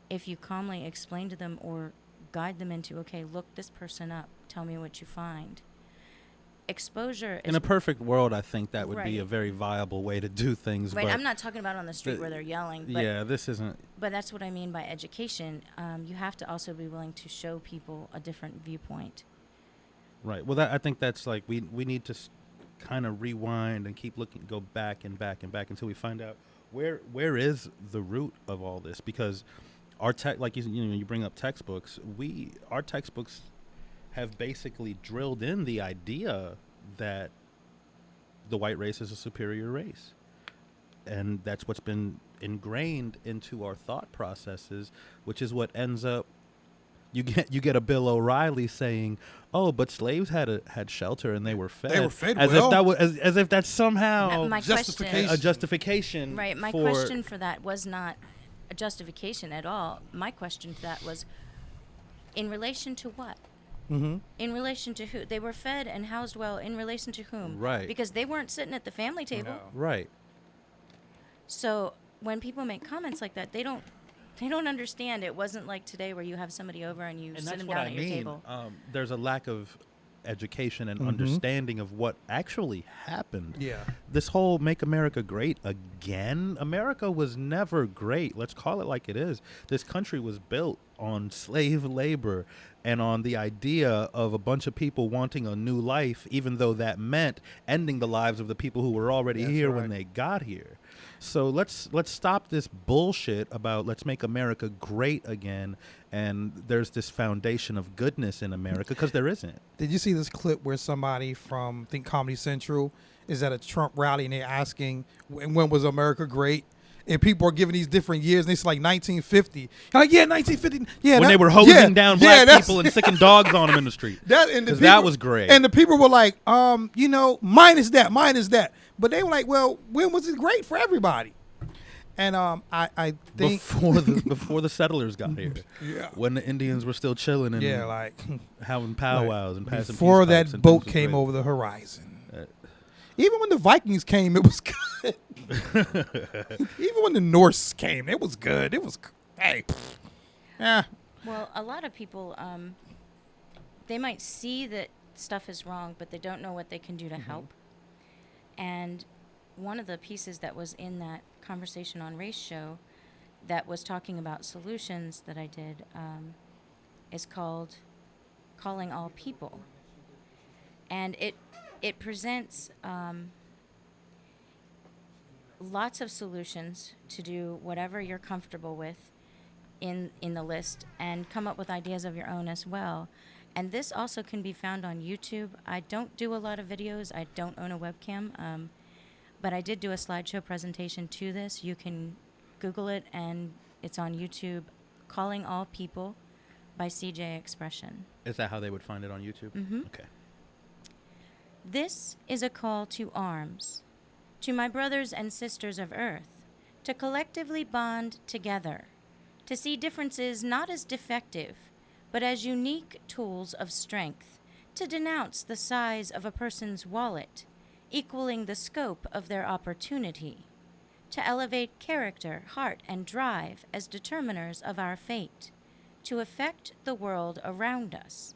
If you calmly explain to them or guide them into, okay, look this person up, tell me what you find. Exposure is... In a perfect world, I think that would be a Right. very viable way to do things. Right, but I'm not talking about on the street where they're yelling. But yeah, this isn't... But that's what I mean by education. You have to also be willing to show people a different viewpoint. Right. Well, I think that's like we need to kind of rewind and keep looking, go back and back and back until we find out where is the root of all this. Because our like you bring up textbooks, our textbooks have basically drilled in the idea that the white race is a superior race, and that's what's been ingrained into our thought processes, which is what ends up you get a Bill O'Reilly saying, "Oh, but slaves had shelter and they were fed." They were fed as well. if that was as if that's somehow My Justification. a justification. Right. My for question for that was not a justification at all. My question to that was, in relation to what? Mm-hmm. In relation to who? They were fed and housed well in relation to whom? Right. Because they weren't sitting at the family table. No. Right. So when people make comments like that, they don't understand. It wasn't like today where you have somebody over and you And sit that's them what down I at your mean. table. There's a lack of education and Mhm. understanding of what actually happened. Yeah. This whole "Make America Great Again," America was never great. Let's call it like it is. This country was built on slave labor and on the idea of a bunch of people wanting a new life, even though that meant ending the lives of the people who were already That's here when right. they got here. So let's stop this bullshit about let's make America great again, and there's this foundation of goodness in America, because there isn't. Did you see this clip where somebody from, I think, Comedy Central is at a Trump rally and they're asking, when was America great? And people are giving these different years, and it's like 1950. Like, yeah, 1950. Yeah, When that- they were hosing yeah, down yeah, black that's- people and sicking dogs on them in the street. and the 'Cause that people- was great. And the people were like, minus that. But they were like, well, when was it great for everybody? And I think before the settlers got here, Yeah. when the Indians were still chilling and yeah, like having powwows and passing before peace pipes that and boat things was came great. over the horizon. Uh, Even when the Vikings came, it was good. Even when the Norse came, it was good. It was, hey, yeah. Well, a lot of people, they might see that stuff is wrong, but they don't know what they can do to help. And one of the pieces that was in that Conversation on Race show that was talking about solutions that I did is called Calling All People. And it presents lots of solutions to do whatever you're comfortable with in the list, and come up with ideas of your own as well. And this also can be found on YouTube. I don't do a lot of videos. I don't own a webcam, but I did do a slideshow presentation to this. You can Google it, and it's on YouTube. Calling All People by CJ Expression. Is that how they would find it on YouTube? Mhm. Okay. This is a call to arms, to my brothers and sisters of Earth, to collectively bond together, to see differences not as defective, but as unique tools of strength, to denounce the size of a person's wallet, equaling the scope of their opportunity, to elevate character, heart, and drive as determiners of our fate, to affect the world around us.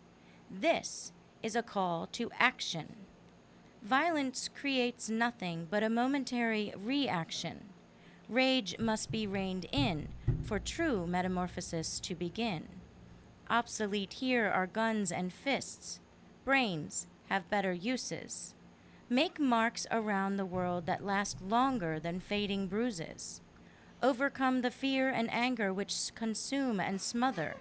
This is a call to action. Violence creates nothing but a momentary reaction. Rage must be reined in for true metamorphosis to begin. Obsolete here are guns and fists. Brains have better uses. Make marks around the world that last longer than fading bruises. Overcome the fear and anger which consume and smother.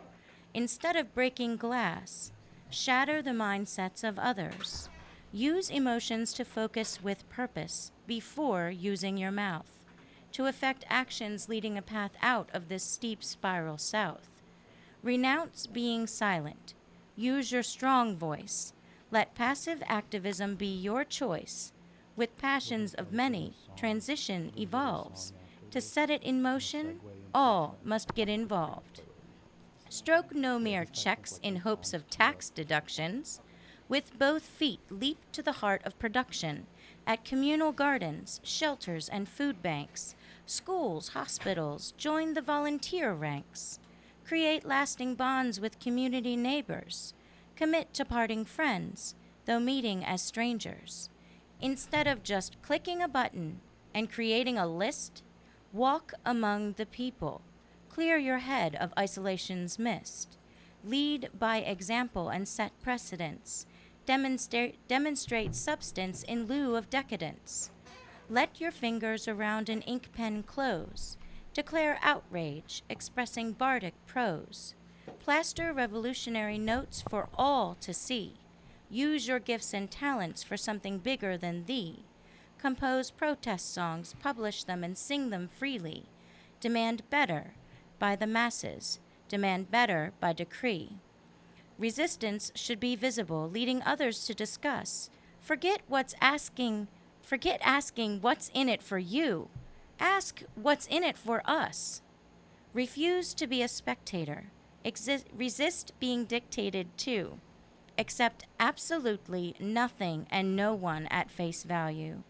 Instead of breaking glass, shatter the mindsets of others. Use emotions to focus with purpose before using your mouth, to effect actions leading a path out of this steep spiral south. Renounce being silent. Use your strong voice. Let passive activism be your choice. With passions of many, transition evolves. To set it in motion, all must get involved. Stroke no mere checks in hopes of tax deductions. With both feet, leap to the heart of production at communal gardens, shelters, and food banks, schools, hospitals. Join the volunteer ranks. Create lasting bonds with community neighbors. Commit to parting friends, though meeting as strangers. Instead of just clicking a button and creating a list, walk among the people. Clear your head of isolation's mist. Lead by example and set precedents. Demonstrate substance in lieu of decadence. Let your fingers around an ink pen close. Declare outrage, expressing bardic prose. Plaster revolutionary notes for all to see. Use your gifts and talents for something bigger than thee. Compose protest songs, publish them, and sing them freely. Demand better by the masses. Demand better by decree. Resistance should be visible, leading others to discuss. Forget asking what's in it for you. Ask what's in it for us. Refuse to be a spectator. Resist being dictated to. Accept absolutely nothing and no one at face value.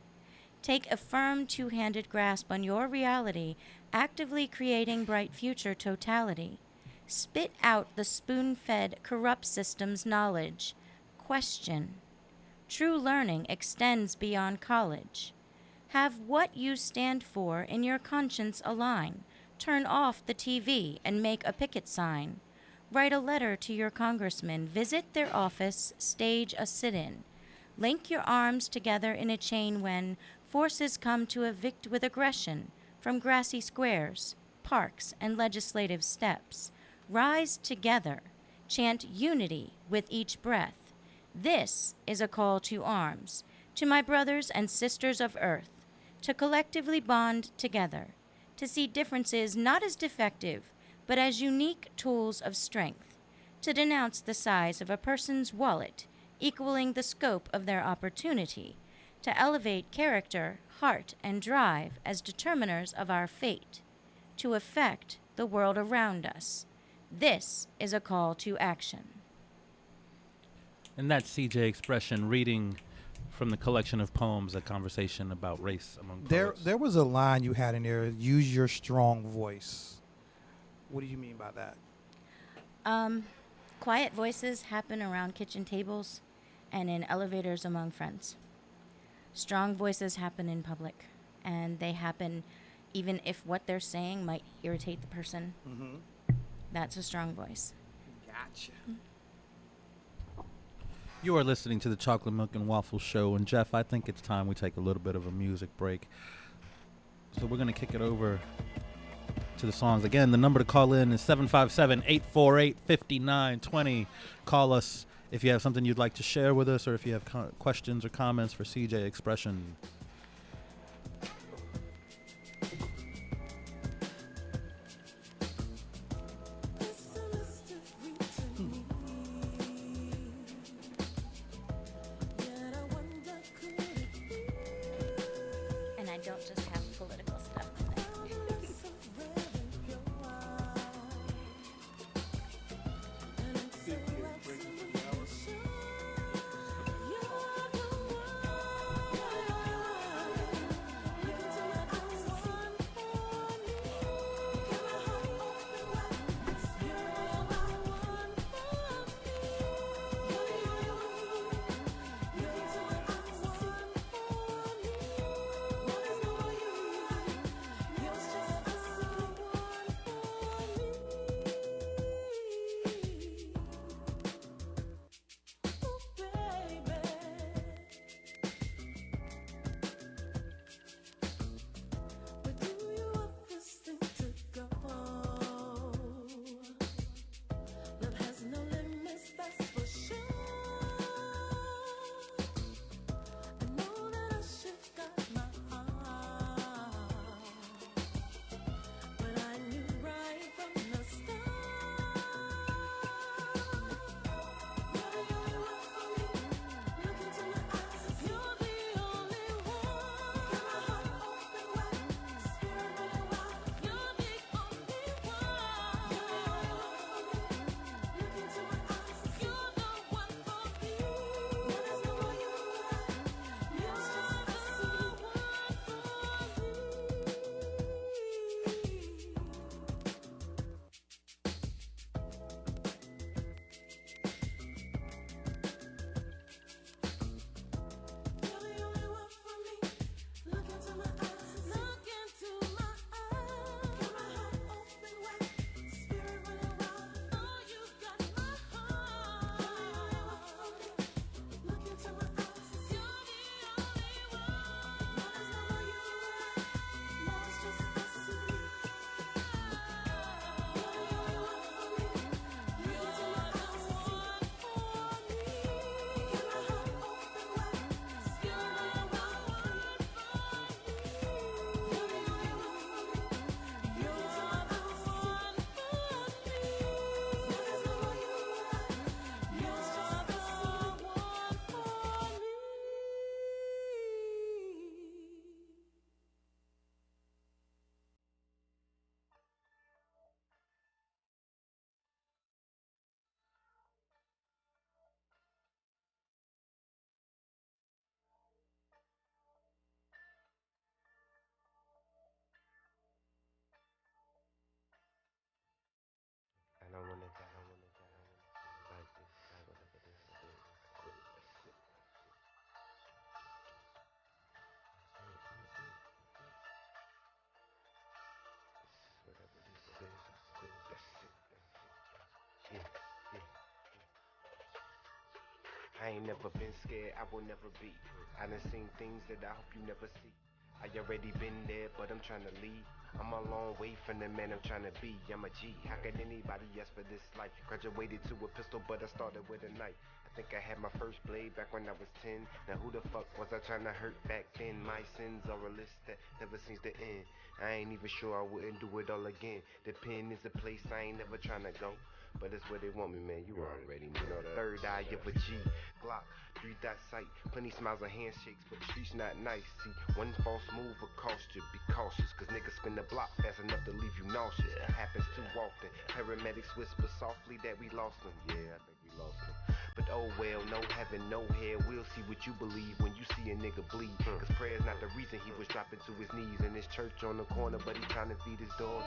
Take a firm two-handed grasp on your reality, actively creating bright future totality. Spit out the spoon-fed corrupt system's knowledge. Question. True learning extends beyond college. Have what you stand for in your conscience align. Turn off the TV and make a picket sign. Write a letter to your congressman. Visit their office. Stage a sit-in. Link your arms together in a chain when forces come to evict with aggression from grassy squares, parks, and legislative steps. Rise together. Chant unity with each breath. This is a call to arms, to my brothers and sisters of earth, to collectively bond together, to see differences not as defective, but as unique tools of strength, to denounce the size of a person's wallet, equaling the scope of their opportunity, to elevate character, heart, and drive as determiners of our fate, to affect the world around us. This is a call to action. And that's CJ Expression reading from the collection of poems, A Conversation About Race Among Poets. There was a line you had in there, use your strong voice. What do you mean by that? Quiet voices happen around kitchen tables and in elevators among friends. Strong voices happen in public, and they happen even if what they're saying might irritate the person. Mm-hmm. That's a strong voice. Gotcha. You are listening to the Chocolate Milk and Waffles Show, and Jeff, I think it's time we take a little bit of a music break. So we're going to kick it over to the songs. Again, the number to call in is 757-848-5920. Call us if you have something you'd like to share with us, or if you have questions or comments for CJ Expression. And I don't just have political stuff today. I ain't never been scared, I will never be. I done seen things that I hope you never see. I already been there, but I'm trying to leave. I'm a long way from the man I'm trying to be. I'm a G. How could anybody ask for this life? Graduated to a pistol, but I started with a knife. I think I had my first blade back when I was 10. Now who the fuck was I trying to hurt back then? My sins are a list that never seems to end. I ain't even sure I wouldn't do it all again. The pen is a place I ain't never trying to go. But it's where they want me, man. You already know that. Third eye of a G. Glock, 3-dot sight. Plenty smiles and handshakes, but the streets not nice. See, one false move will cost you. Be cautious, cause niggas spin the block fast enough to leave you nauseous. It happens too often. Paramedics whisper softly that we lost them. Yeah, I think we lost them. But oh well, no heaven, no hell. We'll see what you believe when you see a nigga bleed. Cause prayer's not the reason he was dropping to his knees in his church on the corner, but he trying to feed his daughter.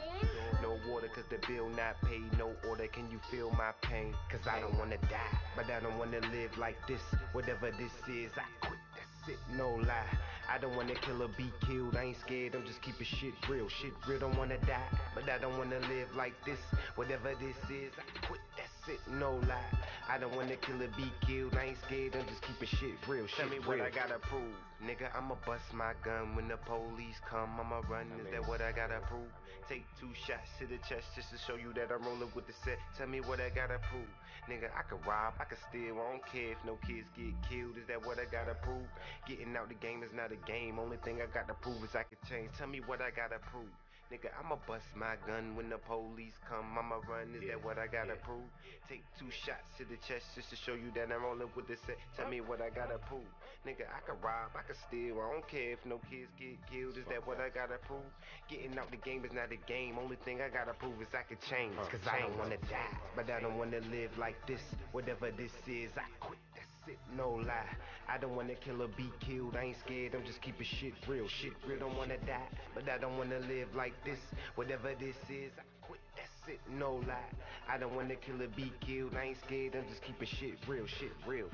No water cause the bill not paid, no order. Can you feel my pain? Cause I don't wanna die, but I don't wanna live like this. Whatever this is, I quit. That's it, no lie. I don't wanna kill or be killed. I ain't scared, I'm just keeping shit real. Shit real, don't wanna die, but I don't wanna live like this. Whatever this is, I quit. That's it, no lie. I don't wanna kill or be killed. I ain't scared, I'm just keeping shit real. Tell me what I gotta prove. Nigga, I'ma bust my gun when the police come. I'ma run, is that what I gotta prove? Take 2 shots to the chest just to show you that I'm rolling with the set. Tell me what I gotta prove. Nigga, I can rob, I can steal. I don't care if no kids get killed. Is that what I gotta prove? Getting out the game is not a game. Only thing I gotta prove is I can change. Tell me what I gotta prove. Nigga, I'ma bust my gun when the police come. I'ma run, is that what I gotta prove? Take 2 shots to the chest just to show you that I'm rolling with the set. Tell me what I gotta prove. Nigga, I can rob, I can steal. I don't care if no kids get killed. Is that what I gotta prove? Getting out the game is not a game. Only thing I gotta prove is I can change. Cause I don't wanna die, but I don't wanna live like this. Whatever this is, I quit. That's it, no lie. I don't wanna kill or be killed. I ain't scared, I'm just keeping shit real. Shit real, don't wanna die, but I don't wanna live like this. Whatever this is, I quit. That's it, no lie. I don't wanna kill or be killed. I ain't scared, I'm just keeping shit real. Shit real.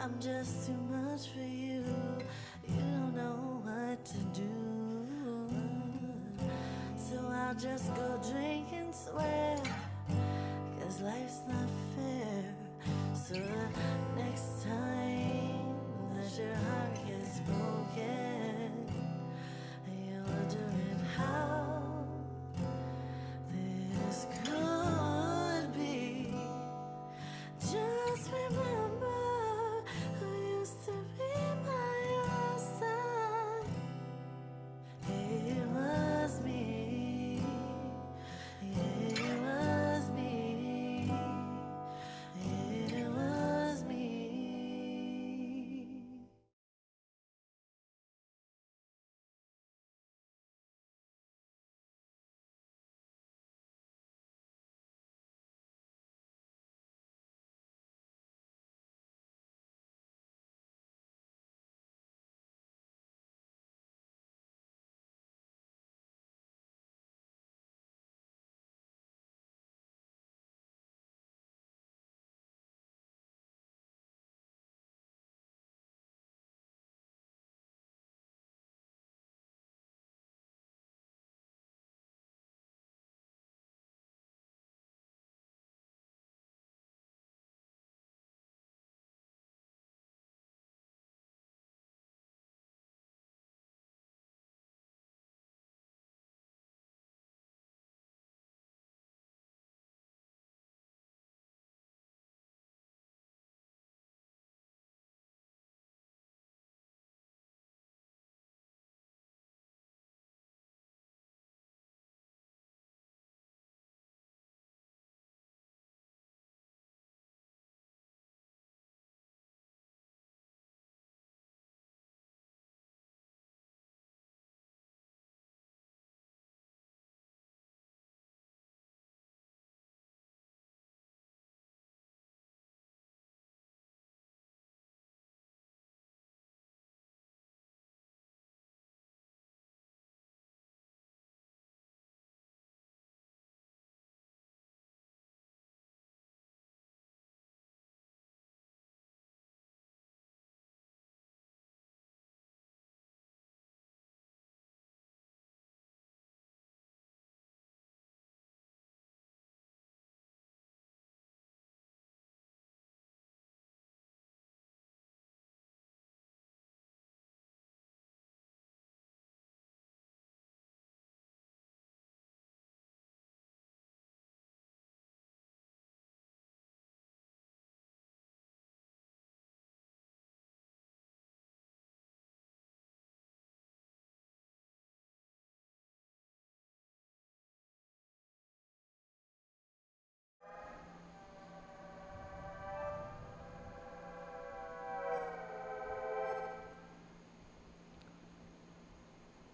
I'm just too much for you. You don't know what to do. So I'll just go drink and swear, 'cause life's not fair. So the next time that your heart gets broken, you're wondering how this could be. Just remember who used to be by your side. It was me. It was me. It was me.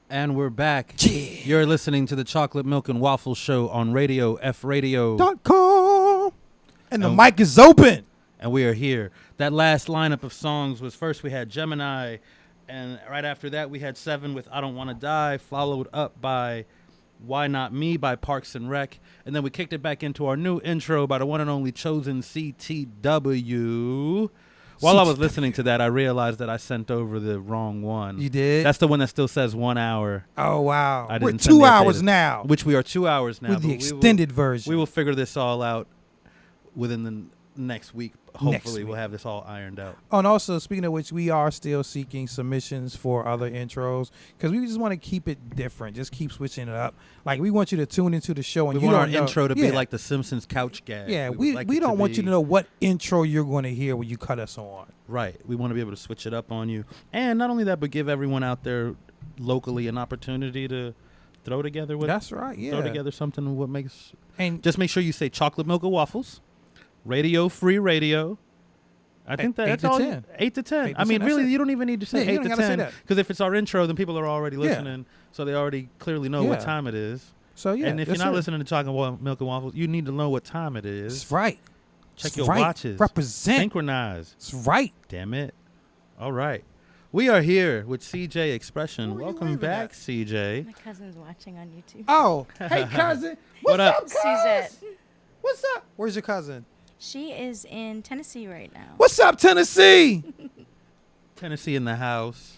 And we're back. You're listening to the Chocolate Milk and Waffles Show on Radio F Radio. .com. And the mic is open. And we are here. That last lineup of songs was first we had Gemini, and right after that we had Seven with I Don't Want to Die, followed up by Why Not Me by Parks and Rec. And then we kicked it back into our new intro by the one and only Chosen CTW. While I was listening to that, I realized that I sent over the wrong one. You did? That's the one that still says 1 hour. Oh, wow. I We're didn't send 2 the hours updated- now. Which we are 2 hours now. With the but extended version. We will figure this all out within the next week. Hopefully we'll have this all ironed out. Oh, and also, speaking of which, we are still seeking submissions for other intros because we just want to keep it different. Just keep switching it up. Like, we want you to tune into the show. And We you want our don't know. intro to be Yeah. like the Simpsons couch gag. Yeah, would we like it don't want you be- to know what intro you're going to hear when you cut us on. Right. We want to be able to switch it up on you. And not only that, but give everyone out there locally an opportunity to throw together what That's right, throw yeah. together something what makes And just make sure you say chocolate milk or waffles, radio free radio. I think Eight that's to all. 10. 8 to 10. 8 to I mean, 10, really, that's it. you don't even need to say Yeah, you 8 don't to gotta say 10 that. because if it's our intro, then people are already listening, so they already clearly know what Yeah. time it is. so, yeah. and if you're that's not it. listening to Chocolate Milk and Waffles, you need to know what time it is. That's right. Check That's your right. watches. Represent. Synchronize. That's right. Damn it. All right. We are here with CJ Expression. Who are you Welcome waving back, at? CJ. My cousin's watching on YouTube. Oh, hey, cousin. What's What up? cuz? Suzette. What's up? Where's your cousin? She is in Tennessee right now. What's up, Tennessee? Tennessee in the house.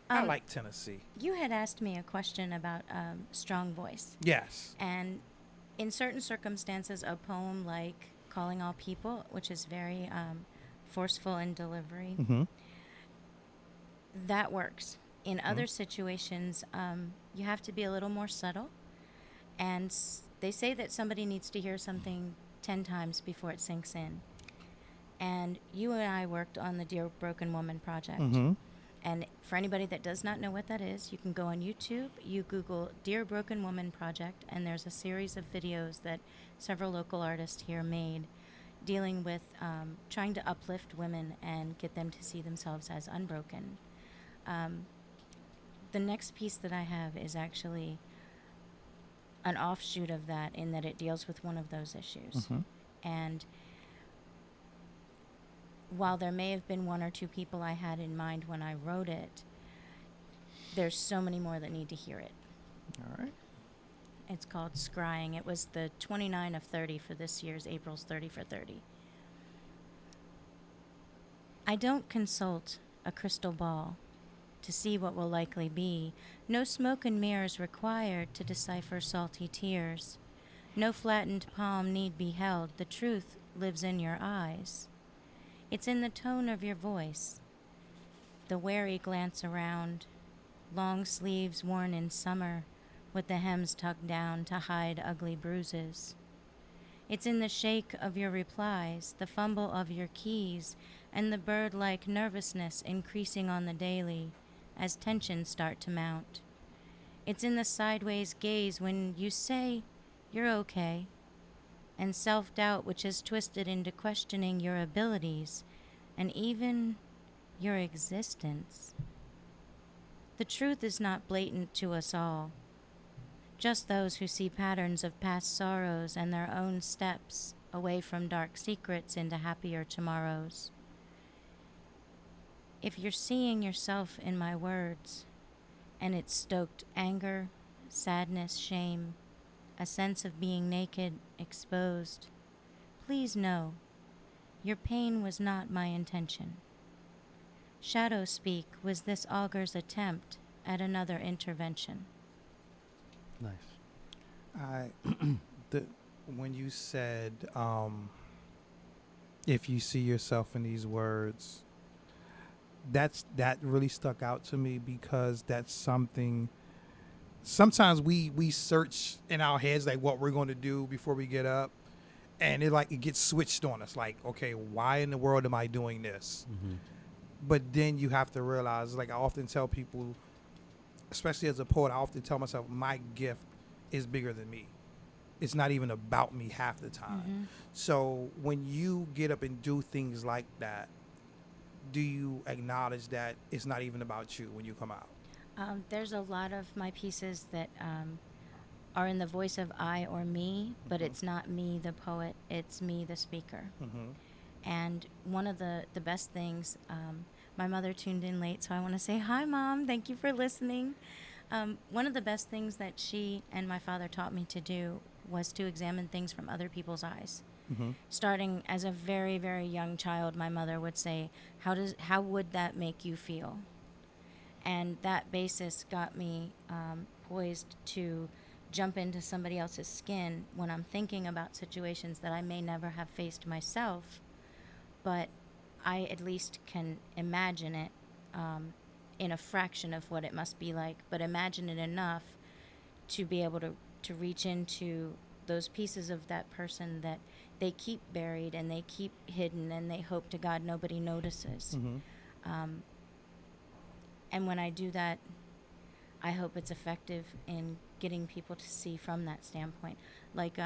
I like Tennessee. You had asked me a question about strong voice. Yes. And in certain circumstances, a poem like Calling All People, which is very forceful in delivery, Mm-hmm. that works. In other situations, you have to be a little more subtle. And they say that somebody needs to hear something 10 times before it sinks in. And you and I worked on the Dear Broken Woman project. Mm-hmm. And for anybody that does not know what that is, you can go on YouTube, you Google Dear Broken Woman Project, and there's a series of videos that several local artists here made dealing with trying to uplift women and get them to see themselves as unbroken. The next piece that I have is actually an offshoot of that in that it deals with one of those issues. Mm-hmm. And while there may have been one or two people I had in mind when I wrote it, there's so many more that need to hear it. All right. It's called Scrying. It was the 29 of 30 for this year's April's 30 for 30. I don't consult a crystal ball to see what will likely be. No smoke and mirrors required to decipher salty tears. No flattened palm need be held. The truth lives in your eyes. It's in the tone of your voice, the wary glance around, long sleeves worn in summer with the hems tucked down to hide ugly bruises. It's in the shake of your replies, the fumble of your keys, and the bird-like nervousness increasing on the daily as tensions start to mount. It's in the sideways gaze when you say, "You're okay," and self-doubt which is twisted into questioning your abilities and even your existence. The truth is not blatant to us all, just those who see patterns of past sorrows and their own steps away from dark secrets into happier tomorrows. If you're seeing yourself in my words, and it's stoked anger, sadness, shame, a sense of being naked, exposed, please know, your pain was not my intention. Shadow speak was this augure's attempt at another intervention. Nice. When you said, if you see yourself in these words, that really stuck out to me because that's something. Sometimes we search in our heads like what we're going to do before we get up, and it gets switched on us. Like, okay, why in the world am I doing this? Mm-hmm. But then you have to realize, like I often tell people, especially as a poet, I often tell myself my gift is bigger than me. It's not even about me half the time. Mm-hmm. So when you get up and do things like that, do you acknowledge that it's not even about you when you come out? There's a lot of my pieces that are in the voice of I or me, but it's not me, the poet, it's me, the speaker. Mm-hmm. And one of the best things, my mother tuned in late, so I want to say, hi, Mom, thank you for listening. One of the best things that she and my father taught me to do was to examine things from other people's eyes. Mm-hmm. Starting as a very, very young child, my mother would say, how would that make you feel? And that basis got me poised to jump into somebody else's skin when I'm thinking about situations that I may never have faced myself, but I at least can imagine it in a fraction of what it must be like, but imagine it enough to be able to reach into those pieces of that person that they keep buried and they keep hidden and they hope to God nobody notices. Mm-hmm. And when I do that, I hope it's effective in getting people to see from that standpoint. Like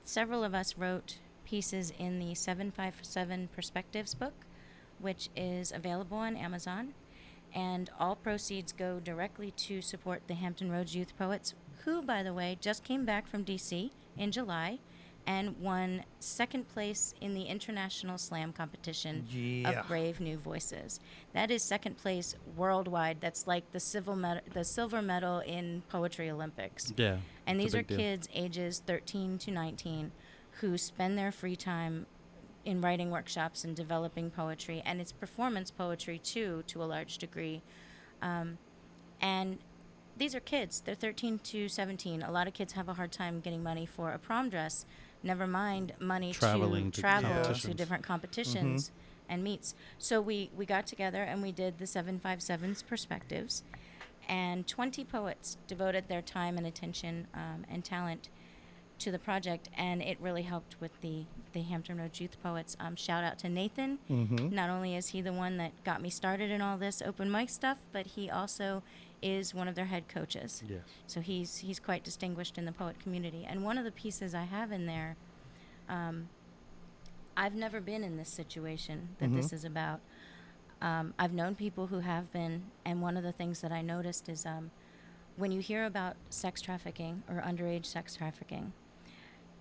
several of us wrote pieces in the 757 Perspectives book, which is available on Amazon. And all proceeds go directly to support the Hampton Roads Youth Poets, who, by the way, just came back from D.C. in July and won second place in the International Slam competition of Brave New Voices. That is second place worldwide. That's like the silver medal in Poetry Olympics. Yeah. And it's these a are big deal. kids ages 13 to 19 who spend their free time in writing workshops and developing poetry, and it's performance poetry too, to a large degree. And these are kids. They're 13 to 17. A lot of kids have a hard time getting money for a prom dress. Never mind money Traveling to to travel to competitions. different competitions and meets. So we got together and we did the 757's perspectives, and 20 poets devoted their time and attention and talent to the project, and it really helped with the Hampton Roads Youth Poets. Shout out to Nathan. Not only is he the one that got me started in all this open mic stuff, but he also is one of their head coaches. Yes. So he's quite distinguished in the poet community. And one of the pieces I have in there, I've never been in this situation that this is about. I've known people who have been, and one of the things that I noticed is when you hear about sex trafficking or underage sex trafficking,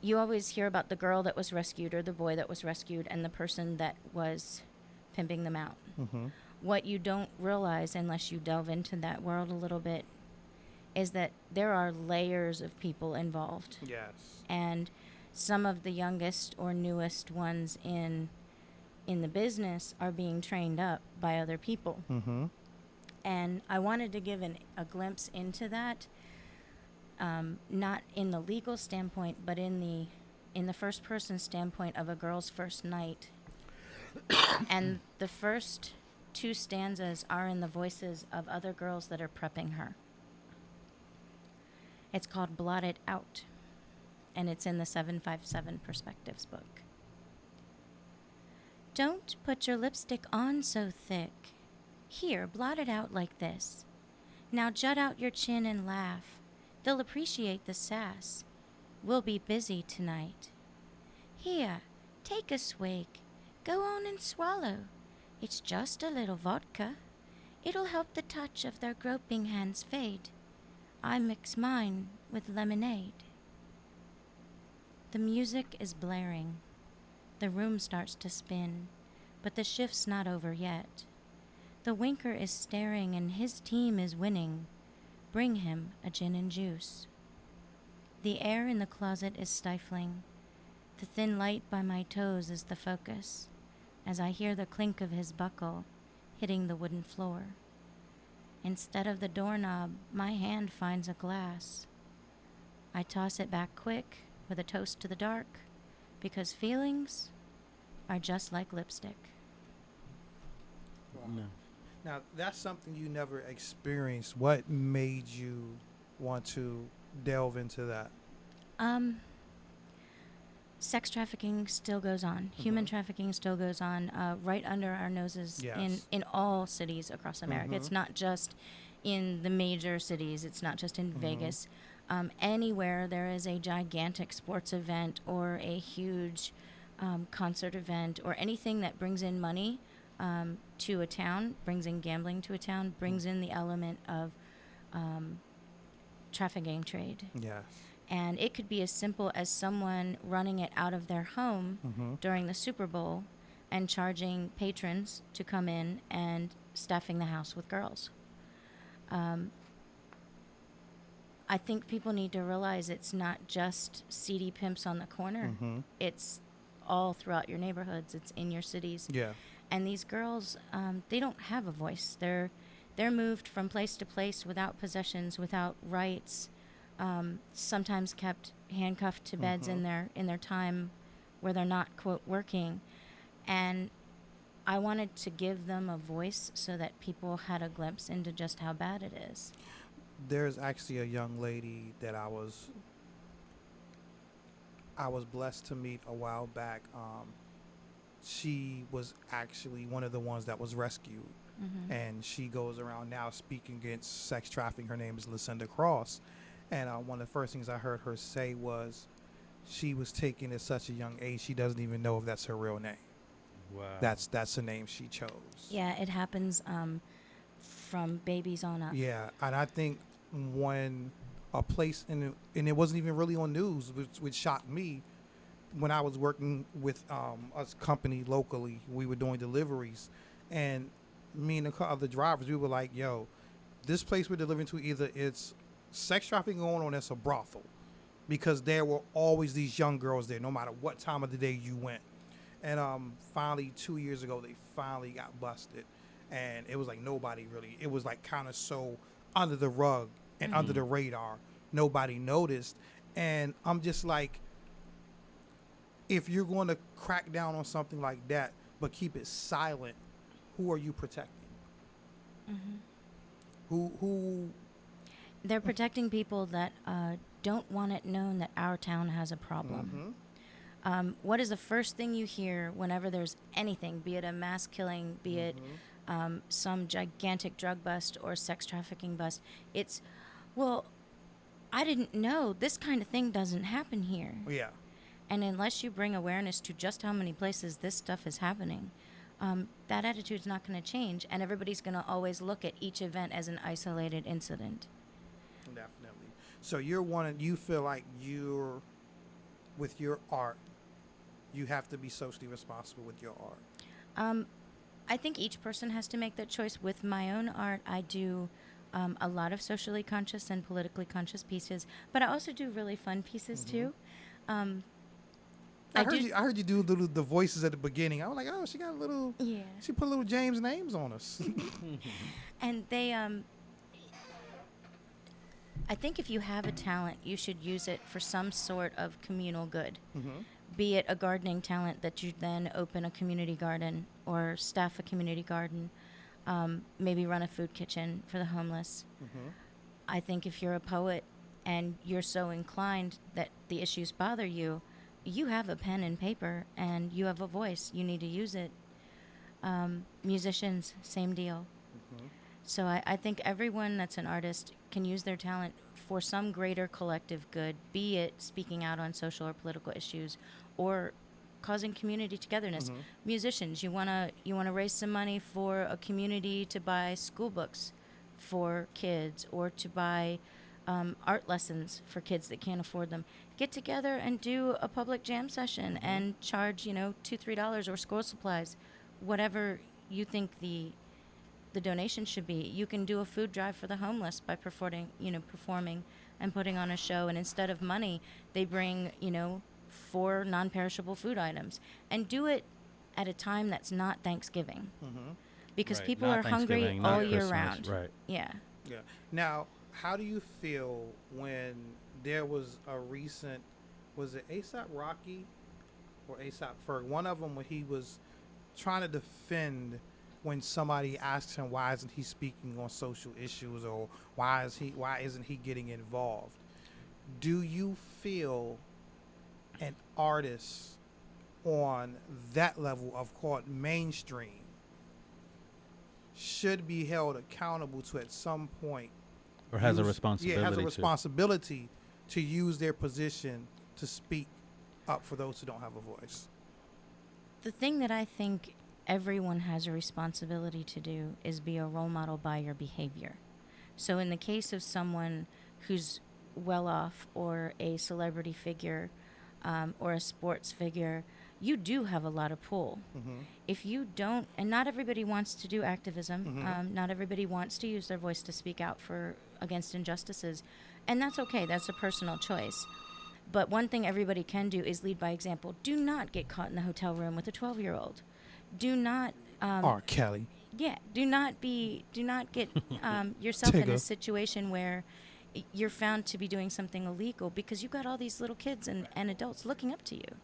you always hear about the girl that was rescued or the boy that was rescued and the person that was pimping them out. What you don't realize unless you delve into that world a little bit is that there are layers of people involved. Yes. And some of the youngest or newest ones in the business are being trained up by other people. And I wanted to give a glimpse into that, not in the legal standpoint, but in the first person standpoint of a girl's first night. And the first two stanzas are in the voices of other girls that are prepping her. It's called Blot It Out, and it's in the 757 Perspectives book. Don't put your lipstick on so thick. Here, blot it out like this. Now jut out your chin and laugh. They'll appreciate the sass. We'll be busy tonight. Here, take a swig. Go on and swallow. It's just a little vodka. It'll help the touch of their groping hands fade. I mix mine with lemonade. The music is blaring. The room starts to spin, but the shift's not over yet. The winker is staring and his team is winning. Bring him a gin and juice. The air in the closet is stifling. The thin light by my toes is the focus, as I hear the clink of his buckle hitting the wooden floor. Instead of the doorknob, my hand finds a glass. I toss it back quick with a toast to the dark, because feelings are just like lipstick. Wow. Now, that's something you never experienced. What made you want to delve into that? Sex trafficking still goes on. Human trafficking still goes on right under our noses in all cities across America. It's not just in the major cities. It's not just in Vegas. Anywhere there is a gigantic sports event or a huge concert event or anything that brings in money to a town, brings in gambling to a town, brings in the element of trafficking trade. Yes. And it could be as simple as someone running it out of their home during the Super Bowl and charging patrons to come in and staffing the house with girls. I think people need to realize it's not just seedy pimps on the corner. It's all throughout your neighborhoods. It's in your cities. Yeah. And these girls, they don't have a voice. They're moved from place to place without possessions, without rights. Sometimes kept handcuffed to beds in their time where they're not, quote, working. And I wanted to give them a voice so that people had a glimpse into just how bad it is. There's actually a young lady that I was blessed to meet a while back. She was actually one of the ones that was rescued. And she goes around now speaking against sex trafficking. Her name is Lucinda Cross. And one of the first things I heard her say was she was taken at such a young age, she doesn't even know if that's her real name. Wow. That's the name she chose. Yeah, it happens from babies on up. Yeah, and I think when a place, and it wasn't even really on news, which shocked me, when I was working with a company locally, we were doing deliveries, and me and the other drivers, we were like, yo, this place we're delivering to, either it's sex trafficking going on, it's a brothel, because there were always these young girls there, no matter what time of the day you went. And finally 2 years ago they finally got busted, and it was like nobody really. It was like kind of so under the rug and under the radar. Nobody noticed, and I'm just like, if you're going to crack down on something like that but keep it silent, who are you protecting? Who? They're protecting people that don't want it known that our town has a problem. What is the first thing you hear whenever there's anything, be it a mass killing, be it some gigantic drug bust or sex trafficking bust? It's, well, I didn't know this kind of thing doesn't happen here. Yeah. And unless you bring awareness to just how many places this stuff is happening, that attitude's not going to change, and everybody's going to always look at each event as an isolated incident. Definitely. So you feel like with your art, you have to be socially responsible with your art. I think each person has to make that choice. With my own art, I do a lot of socially conscious and politically conscious pieces, but I also do really fun pieces too. I heard you do the voices at the beginning. I was like, oh, she got a little. Yeah. She put little James names on us. And they, I think if you have a talent, you should use it for some sort of communal good. Be it a gardening talent that you then open a community garden or staff a community garden, maybe run a food kitchen for the homeless. I think if you're a poet and you're so inclined that the issues bother you, you have a pen and paper and you have a voice. You need to use it. Musicians, same deal. So I think everyone that's an artist can use their talent for some greater collective good, be it speaking out on social or political issues or causing community togetherness. Musicians, you wanna raise some money for a community to buy school books for kids or to buy art lessons for kids that can't afford them. Get together and do a public jam session and charge, $2-3 or school supplies, whatever you think the donation should be. You can do a food drive for the homeless by performing and putting on a show. And instead of money, they bring, 4 non-perishable food items, and do it at a time that's not Thanksgiving, because Right, people not are hungry Thanksgiving, all not year Christmas, round. right. Yeah. Yeah. Now, how do you feel when there was a recent, was it A$AP Rocky or A$AP Ferg? One of them, when he was trying to defend when somebody asked him why isn't he speaking on social issues, or why isn't he getting involved? Do you feel an artist on that level of called mainstream should be held accountable to at some point, Or has a responsibility. has a responsibility to use their position to speak up for those who don't have a voice? The thing that I think everyone has a responsibility to do is be a role model by your behavior. So in the case of someone who's well off, or a celebrity figure, or a sports figure, you do have a lot of pull. If you don't, and not everybody wants to do activism, not everybody wants to use their voice to speak out against injustices, and that's okay. That's a personal choice. But one thing everybody can do is lead by example. Do not get caught in the hotel room with a 12-year-old. Do not. R. Kelly. Yeah. Do not get yourself in a Tigger. situation where you're found to be doing something illegal, because you've got all these little kids and adults looking up to you.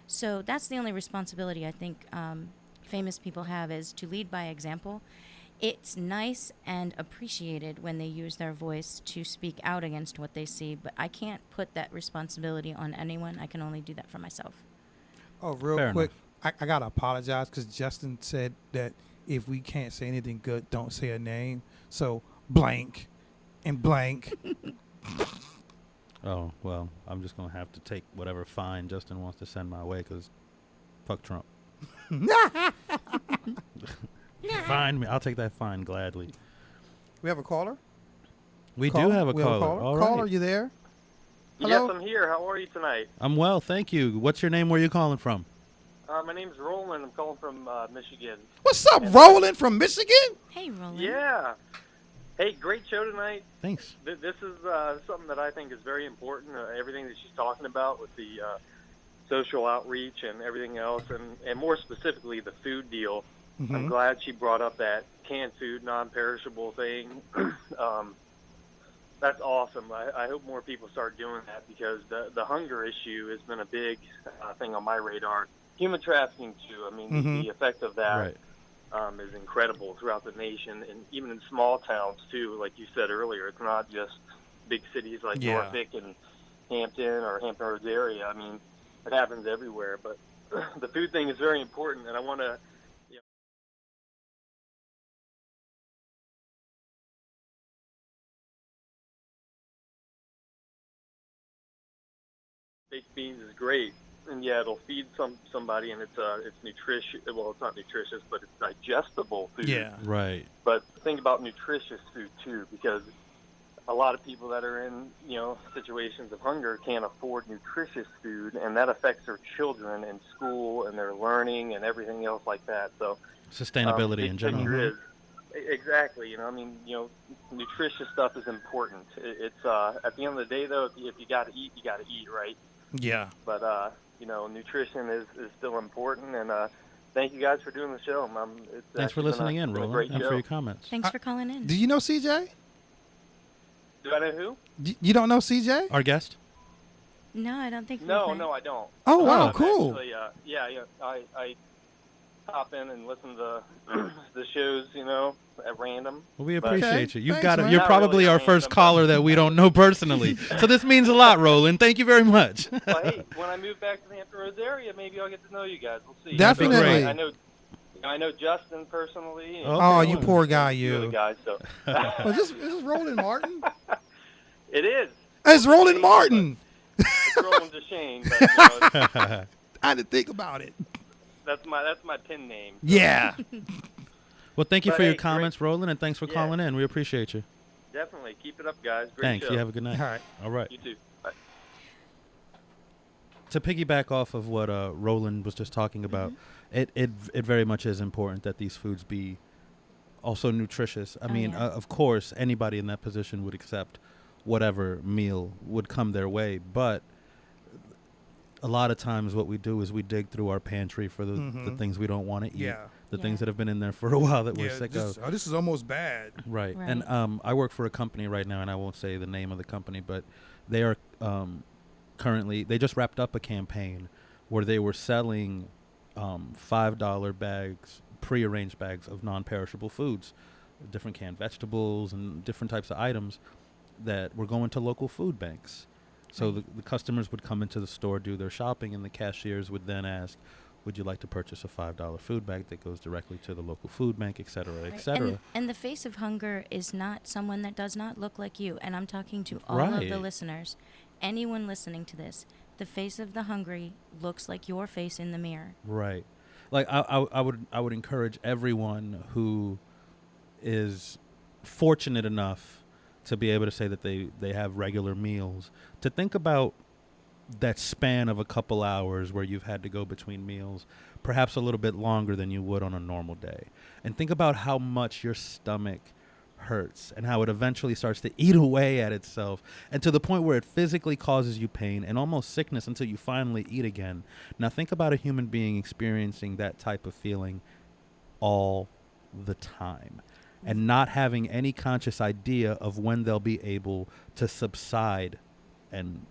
So that's the only responsibility I think famous people have, is to lead by example. It's nice and appreciated when they use their voice to speak out against what they see, but I can't put that responsibility on anyone. I can only do that for myself. Oh, real Fair quick, I got to apologize because Justin said that if we can't say anything good, don't say a name. So blank and blank. Oh, well, I'm just going to have to take whatever fine Justin wants to send my way, because fuck Trump. Fine me. I'll take that fine gladly. We have a caller? We do have a caller. All right. Caller, you there? Yes, Hello? I'm here. How are you tonight? I'm well, thank you. What's your name? Where are you calling from? My name's Roland. I'm calling from Michigan. What's up, Roland from Michigan? Hey, Roland. Yeah. Hey, great show tonight. Thanks. This is something that I think is very important. Everything that she's talking about with the social outreach and everything else, and more specifically the food deal. Mm-hmm. I'm glad she brought up that canned food, non-perishable thing. That's awesome. I hope more people start doing that, because the hunger issue has been a big thing on my radar. Human trafficking too. I mean, Mm-hmm. the effect of that Right. is incredible throughout the nation, and even in small towns too. Like you said earlier, it's not just big cities like Yeah. Norfolk and Hampton or Hampton Roads area. I mean, it happens everywhere. But the food thing is very important, and I want to. Baked beans is great, and yeah, it'll feed somebody, and it's nutritious. Well, it's not nutritious, but it's digestible food. Yeah. Right. But think about nutritious food too, because a lot of people that are in situations of hunger can't afford nutritious food, and that affects their children in school and their learning and everything else like that. So Sustainability big in general. picture is exactly. Nutritious stuff is important. It's at the end of the day, though, if you got to eat, you got to eat, right? Yeah. But nutrition is still important, and thank you guys for doing the show. It's Thanks for actually listening been in, a Roland, great and show. for your comments. Thanks for calling in. Do you know CJ? Do I know who? You don't know CJ? Our guest? No, I don't think we've No, met. no, I don't. Oh, wow, I'm cool. Actually, yeah. I hop in and listen to the shows, at random. Well, we But- appreciate you. You've Thanks, got it. man. You're Not probably really our random, first but- caller that we don't know personally. So this means a lot, Roland. Thank you very much. Well, hey, when I move back to the Hampton Roads area, maybe I'll get to know you guys. We'll see. Definitely. So, I know Justin personally. And Oh, you poor guy, a few you. other guys, so. Is this Roland Martin? It is. It's Roland Martin. It's Roland's a shame, but I had to think about it. that's my pin name. Yeah. Well, thank you But for your hey, comments, Roland, and thanks for Yeah. calling in. We appreciate you. Definitely. Keep it up, guys. Great Thanks. show. You have a good night. All right. All right. You too. Bye. To piggyback off of what Roland was just talking about, it very much is important that these foods be also nutritious. I mean, yeah. of course, anybody in that position would accept whatever meal would come their way, but a lot of times what we do is we dig through our pantry for the things we don't want to eat, Yeah. the Yeah. things that have been in there for a while that we're Yeah, sick this, of. oh, this is almost bad. Right. Right. And I work for a company right now, and I won't say the name of the company, but they are currently, they just wrapped up a campaign where they were selling $5 bags, prearranged bags of non-perishable foods, different canned vegetables and different types of items that were going to local food banks. So the customers would come into the store, do their shopping, and the cashiers would then ask, would you like to purchase a $5 food bag that goes directly to the local food bank, et cetera, et Right. cetera. And the face of hunger is not someone that does not look like you. And I'm talking to all of the Right. listeners. Anyone listening to this, the face of the hungry looks like your face in the mirror. Right. Like I would encourage everyone who is fortunate enough to be able to say that they have regular meals to think about that span of a couple hours where you've had to go between meals, perhaps a little bit longer than you would on a normal day. And think about how much your stomach hurts and how it eventually starts to eat away at itself, and to the point where it physically causes you pain and almost sickness until you finally eat again. Now think about a human being experiencing that type of feeling all the time and not having any conscious idea of when they'll be able to subside and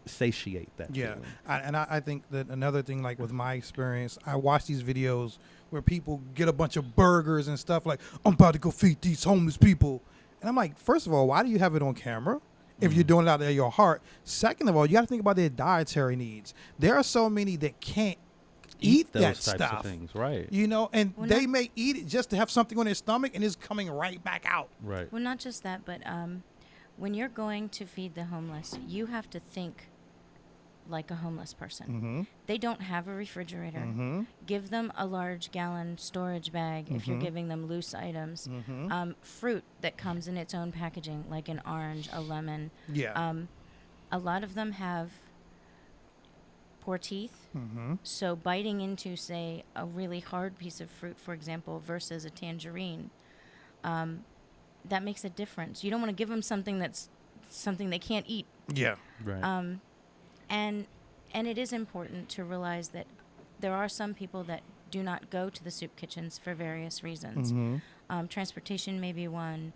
satiate that Yeah, feeling. I think that another thing, like with my experience, I watch these videos where people get a bunch of burgers and stuff like, I'm about to go feed these homeless people. And I'm like, first of all, why do you have it on camera if you're doing it out of your heart? Second of all, you got to think about their dietary needs. There are so many that can't eat those that types stuff. of things, right? You know, and Well, they not- may eat it just to have something on their stomach and it's coming right back out. Right. Well, not just that, but when you're going to feed the homeless, you have to think like a homeless person. Mm-hmm. They don't have a refrigerator. Mm-hmm. Give them a large gallon storage bag if you're Mhm. giving them loose items. Mm-hmm. Fruit that comes in its own packaging, like an orange, a lemon. Yeah. A lot of them have poor teeth. Mm-hmm. So biting into, say, a really hard piece of fruit, for example, versus a tangerine, that makes a difference. You don't want to give them something that's something they can't eat. Yeah. Right. And And it is important to realize that there are some people that do not go to the soup kitchens for various reasons. Transportation may be one.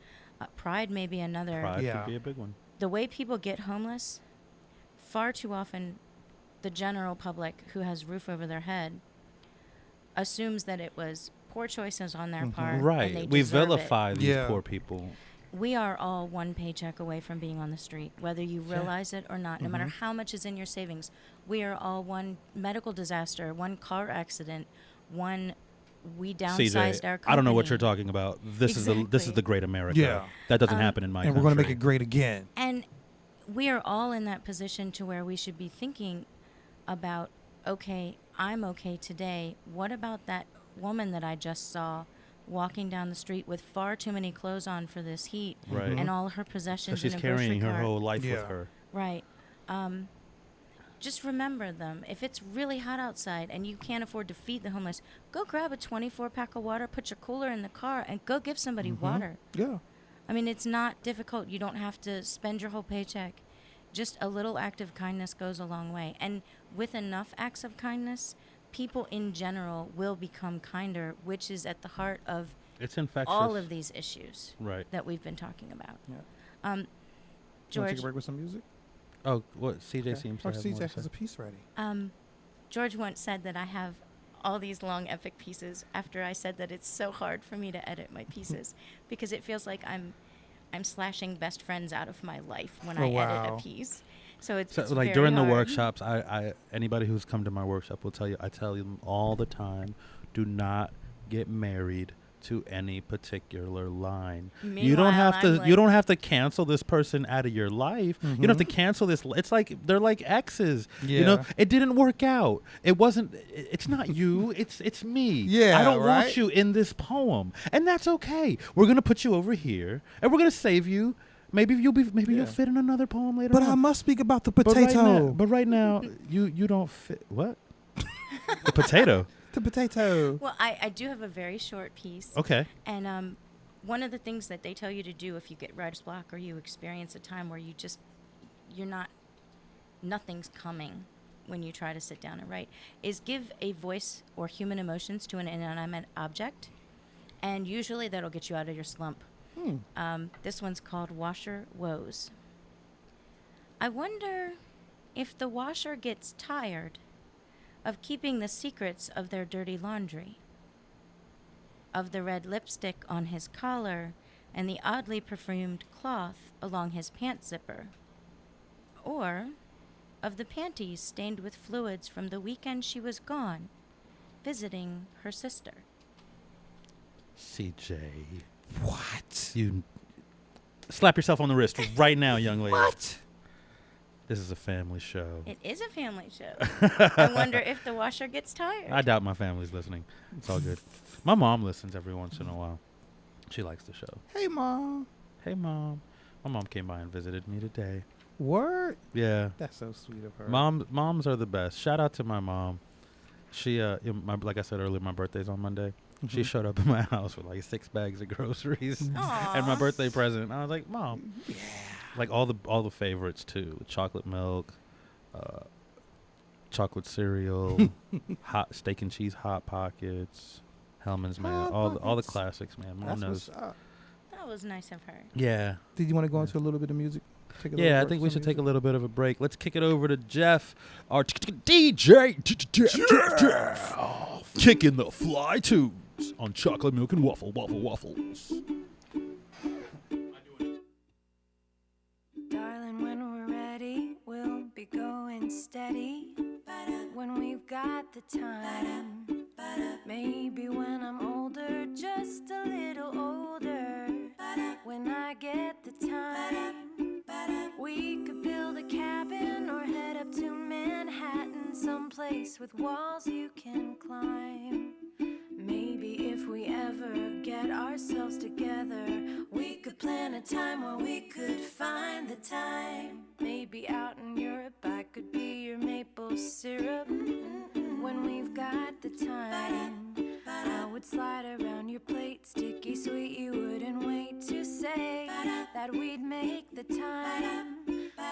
Pride may be another. Pride Yeah. could be a big one. The way people get homeless, far too often, the general public who has roof over their head assumes that it was poor choices on their part. And they Right. We deserve it. vilify these Yeah. poor people. We are all one paycheck away from being on the street, whether you realize it or not. No matter how much is in your savings, we are all one medical disaster, one car accident, one we downsized our company. I don't know what you're talking about. This is the Exactly. great America. Yeah. That doesn't happen in my And country. we're going to make it great again. And we are all in that position to where we should be thinking about, okay, I'm okay today. What about that woman that I just saw walking down the street with far too many clothes on for this heat Right. and all her possessions So she's in a grocery carrying her cart? whole life Yeah. with her. Right. Just remember them. If it's really hot outside and you can't afford to feed the homeless, go grab a 24-pack of water, put your cooler in the car, and go give somebody water. Yeah. I mean, it's not difficult. You don't have to spend your whole paycheck. Just a little act of kindness goes a long way. And with enough acts of kindness, people in general will become kinder, which is at the heart of It's infectious. all of these issues Right. that we've been talking about. Yeah. Want to George, take a break with some music? Oh, what? CJ Okay. seems to Oh, have more CJ to has say. a piece ready. George once said that I have all these long epic pieces after I said that it's so hard for me to edit my pieces because it feels like I'm slashing best friends out of my life when I edit wow. a piece. So it's So, it's like very during the hard. workshops, I anybody who's come to my workshop will tell you, I tell them all the time, do not get married to any particular line. You don't Meanwhile, have I'm to. like- You don't have to cancel this person out of your life. You don't have to cancel this. It's like they're like exes. You know, Yeah. it didn't work out. It wasn't. It's not you. It's me. Yeah, I don't want right? you in this poem, and that's okay. We're gonna put you over here, and we're gonna save you. Maybe you'll Yeah. fit in another poem later But on. I must speak about the But potato. right now, you don't fit. What? The potato. The potato. Well, I do have a very short piece. Okay. And one of the things that they tell you to do if you get writer's block or you experience a time where nothing's coming when you try to sit down and write, is give a voice or human emotions to an inanimate object. And usually that'll get you out of your slump. This one's called Washer Woes. I wonder if the washer gets tired of keeping the secrets of their dirty laundry, of the red lipstick on his collar and the oddly perfumed cloth along his pant zipper, or of the panties stained with fluids from the weekend she was gone, visiting her sister. CJ, What? you slap yourself on the wrist right now, young lady. What? This is a family show. It is a family show. I wonder if the washer gets tired. I doubt my family's listening. It's all good. My mom listens every once in a while. She likes the show. Hey, Mom. Hey, Mom. My mom came by and visited me today. Word? Yeah. That's so sweet of her. Moms are the best. Shout out to my mom. She, like I said earlier, my birthday's on Monday. She showed up at my house with like 6 bags of groceries and my Aw. birthday present. I was like, Mom, like all the favorites too: chocolate milk, chocolate cereal, hot steak and cheese hot pockets, Hellman's man, Hot all the Pockets. classics, man. Mom That's knows. what's up. That was nice of her. Yeah, Did you want to go into a little bit of music? Take a little yeah. I break think for we some should take a music? little bit of a break. Let's kick it over to Jeff, our DJ Jeff, kicking the fly tunes on chocolate milk and waffles. Darling, when we're ready, we'll be going steady. When we've got the time, maybe when I'm older, just a little older. When I get the time, we could build a cabin or head up to Manhattan, someplace with walls you can climb. Maybe if we ever get ourselves together, we could plan a time where we could find the time. Maybe out in Europe, I could be your maple syrup. When we've got the time, I would slide around your plate, sticky sweet. You wouldn't wait to say that we'd make the time.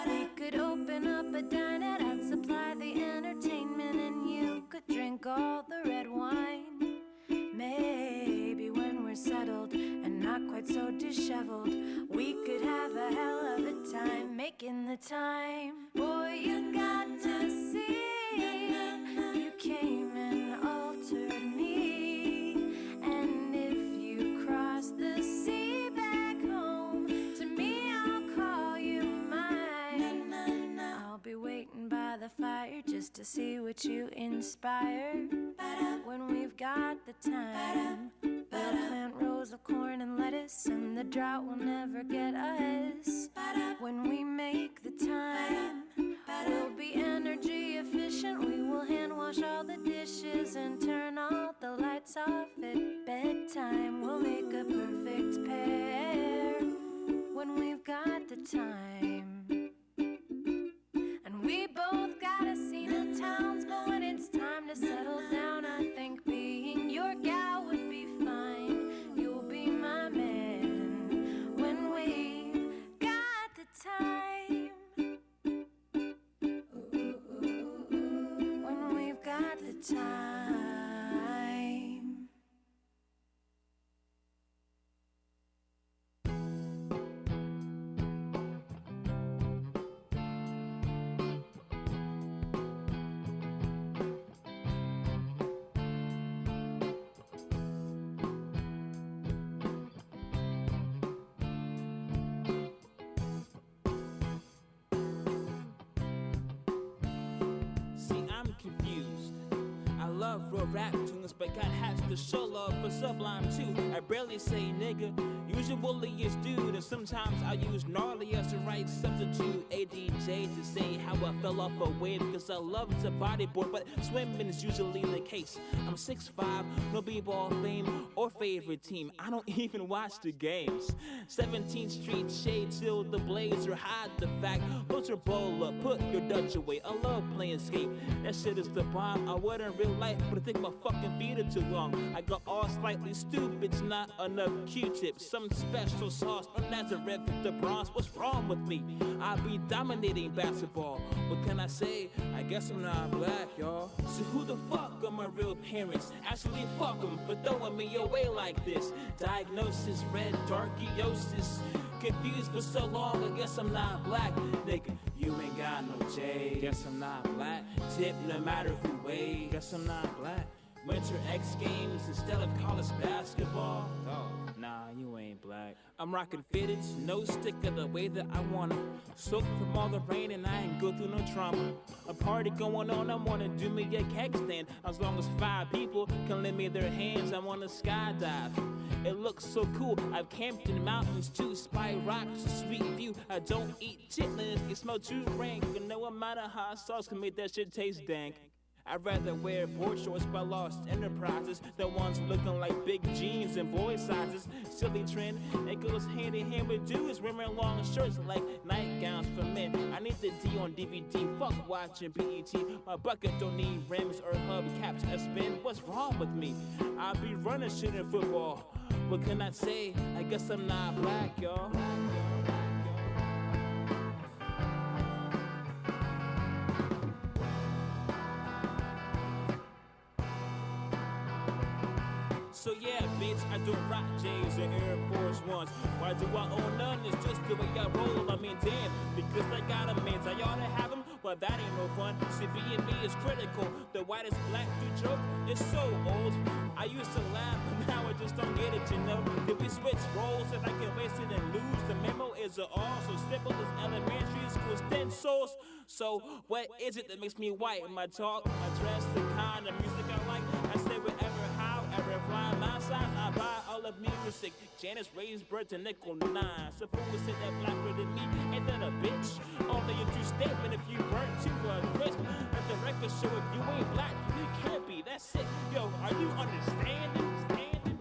We could open up a diner, I'd supply the entertainment, and you could drink all the red wine. Maybe when we're settled and not quite so disheveled, we could have a hell of a time making the time. Boy, you got to see, you came and altered me. And if you cross the sea back home, to me I'll call you mine. I'll be waiting by the fire just to see what you inspire. When we've got the time, we'll plant rows of corn and lettuce, and the drought will never get us. When we make the time, we'll be energy efficient. We will hand wash all the dishes and turn all the lights off at bedtime. We'll make a perfect pair when we've got the time. And we both got a scene in towns, but when it's time to settle down, I think being your gal would be fine. You'll be my man when we've got the time. When we've got the time. See, I'm confused. I love real rap tunes, but God has to show love for Sublime too. I barely say nigga, usually it's dude, and sometimes I use gnarly as the right substitute. ADJ to say how I fell off a wave, cause I love to bodyboard, but swimming is usually the case. I'm 6'5", no b-ball fame or favorite team. I don't even watch the games. 17th Street shade till the blazer, hide the fact. What's your bowl up? Put your Dutch away. I love playing skate. That shit is the bomb. I would in real life, but I think my fucking feet are too long. I got all slightly stupid, it's not enough Q-tips. Some special sauce on Nazareth with the bronze. What's wrong with me? I be dominating basketball. What can I say? I guess I'm not black, y'all. So who the fuck are my real parents? Actually, fuck them for throwing me away like this. Diagnosis, red darkiosis. Confused for so long, I guess I'm not black. Nigga, you ain't got no J. Guess I'm not black. Tip no matter who weighs. Guess I'm not black. Winter X Games instead of college basketball. Oh, nah, you ain't black. I'm rocking fitteds, no sticker the way that I wanna. Soak from all the rain and I ain't go through no trauma. A party going on, I wanna do me a keg stand. As long as 5 people can lend me their hands, I wanna skydive. It looks so cool. I've camped in the mountains too. Spy rocks, a sweet view. I don't eat chitlins, it smell too rank. And no amount of hot sauce can make that shit taste dank. I'd rather wear board shorts by Lost Enterprises than ones looking like big jeans and boy sizes. Silly trend, it goes hand in hand with dudes wearing long shirts like nightgowns for men. I need the D on DVD, fuck watching BET. My bucket don't need rims or hubcaps to spin. What's wrong with me? I be running shit in football. What can I say? I guess I'm not black, y'all. So yeah, bitch, I don't rock J's or Air Force Ones. Why do I own none? It's just the way I roll. I mean, damn, because I got a man. I ought to have him. Well, that ain't no fun. See, being me is critical. The whitest black dude joke is so old. I used to laugh, but now I just don't get it, you know. Did we switch roles and I can waste it and lose? The memo is all so simple as elementary school's thin souls. So, what is it that makes me white? My talk, my dress, the kind of music I like. I say whatever, however, fly my side. I buy all of music. Janice raised birds and nickel 9. Suppose said that blacker than me, ain't that a bitch? Only a true statement if you burnt to a crisp. Let the record show if you ain't black, you can't be. That's it. Yo, are you understanding?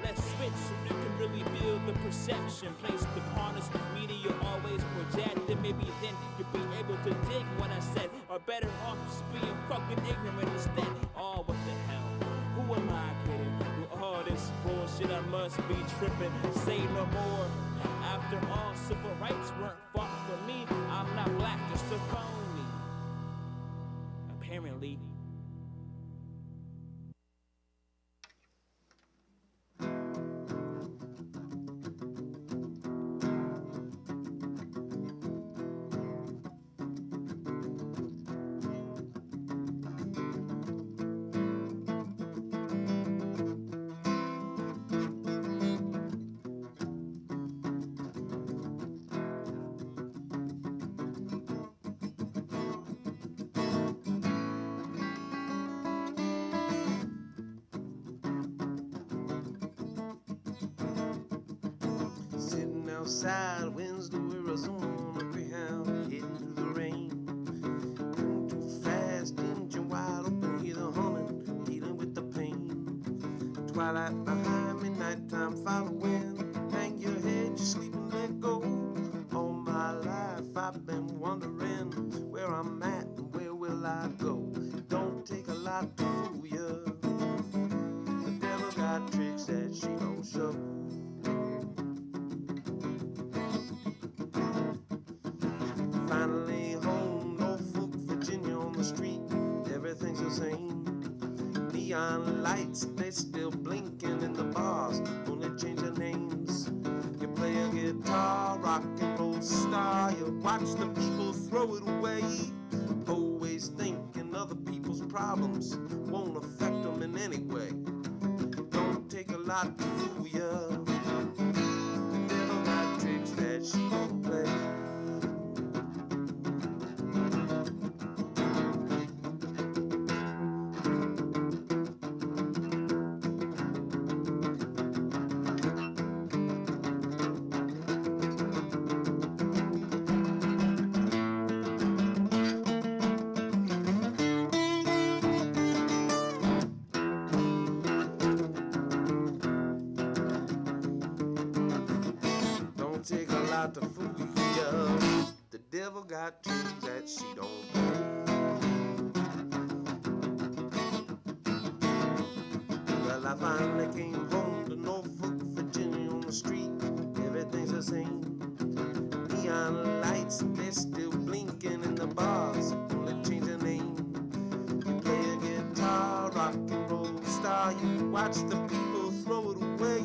Let's switch so you can really feel the perception placed upon us. Media always projected. Maybe then you'll be able to dig what I said. Or better off just being fucking ignorant instead. Oh, what the hell? Who am I kidding? With all this bullshit, I must be tripping. Say no more. After all, civil rights weren't fought for me, I'm not black, just a phony. Apparently. Sitting outside Wednesday, Arizona, Greyhound, heading through the rain. Going too fast, engine wide open, hear the humming, dealing with the pain. Twilight behind me, nighttime following. Hang your head, you sleep and let go. All my life I've been wondering where I'm at and where will I go. Don't take a lot to fool you. The devil got tricks that she don't show. Finally home, Norfolk, Virginia on the street. Everything's the same. Neon lights, they still blinking in the bars, only change the names. You play a guitar, rock and roll star. You watch the people throw it away. Always thinking other people's problems won't affect them in any way. Don't take a lot to fool ya. The devil got tricks that she don't play. Don't take a lot to fool ya. The devil got tricks that she don't play. Well, I finally came home to Norfolk, Virginia on the street. Everything's the same. Neon lights, they're still blinking in the bars, only change the name. You play a guitar, rock and roll star. You watch the people throw it away.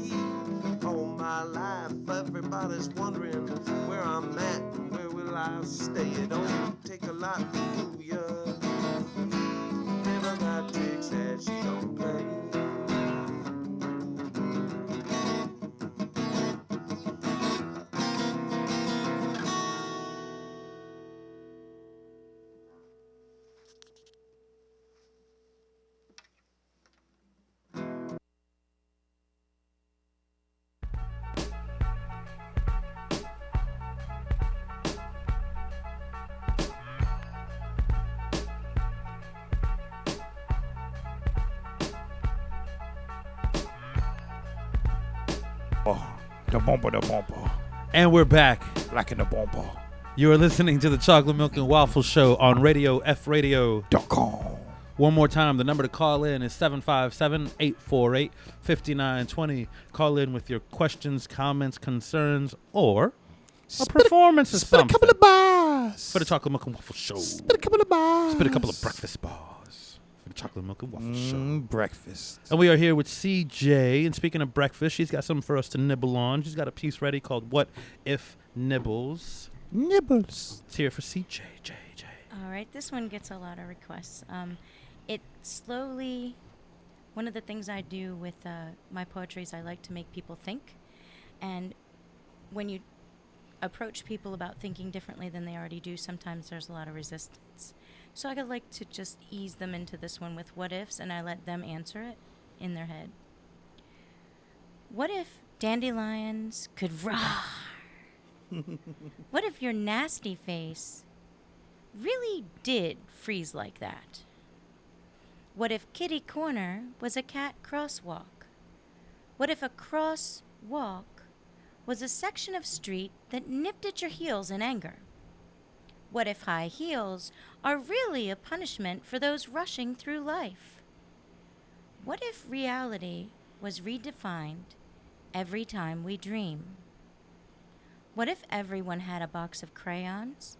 All my life, everybody's wondering where I'm at and where will I stay. It don't take a lot to fool ya. Never got tricks that she don't play. The bumper. And we're back. Like in the bumper. You are listening to the Chocolate Milk and Waffles Show on Radio F Radio. .com. One more time, the number to call in is 757-848-5920. Call in with your questions, comments, concerns, or a performance of something. Spit a couple of bars. For the Chocolate Milk and Waffles Show. Spit a couple of bars. Spit a couple of breakfast bars for the Chocolate Milk and Waffles Show. Breakfast. And we are here with CJ. And speaking of breakfast, she's got something for us to nibble on. She's got a piece ready called What If Nibbles. Nibbles. It's here for CJ. All right, this one gets a lot of requests. It slowly, one of the things I do with my poetry is I like to make people think. And when you approach people about thinking differently than they already do, sometimes there's a lot of resistance. So I like to just ease them into this one with what ifs, and I let them answer it in their head. What if dandelions could roar? What if your nasty face really did freeze like that? What if kitty corner was a cat crosswalk? What if a crosswalk was a section of street that nipped at your heels in anger? What if high heels are really a punishment for those rushing through life? What if reality was redefined every time we dream? What if everyone had a box of crayons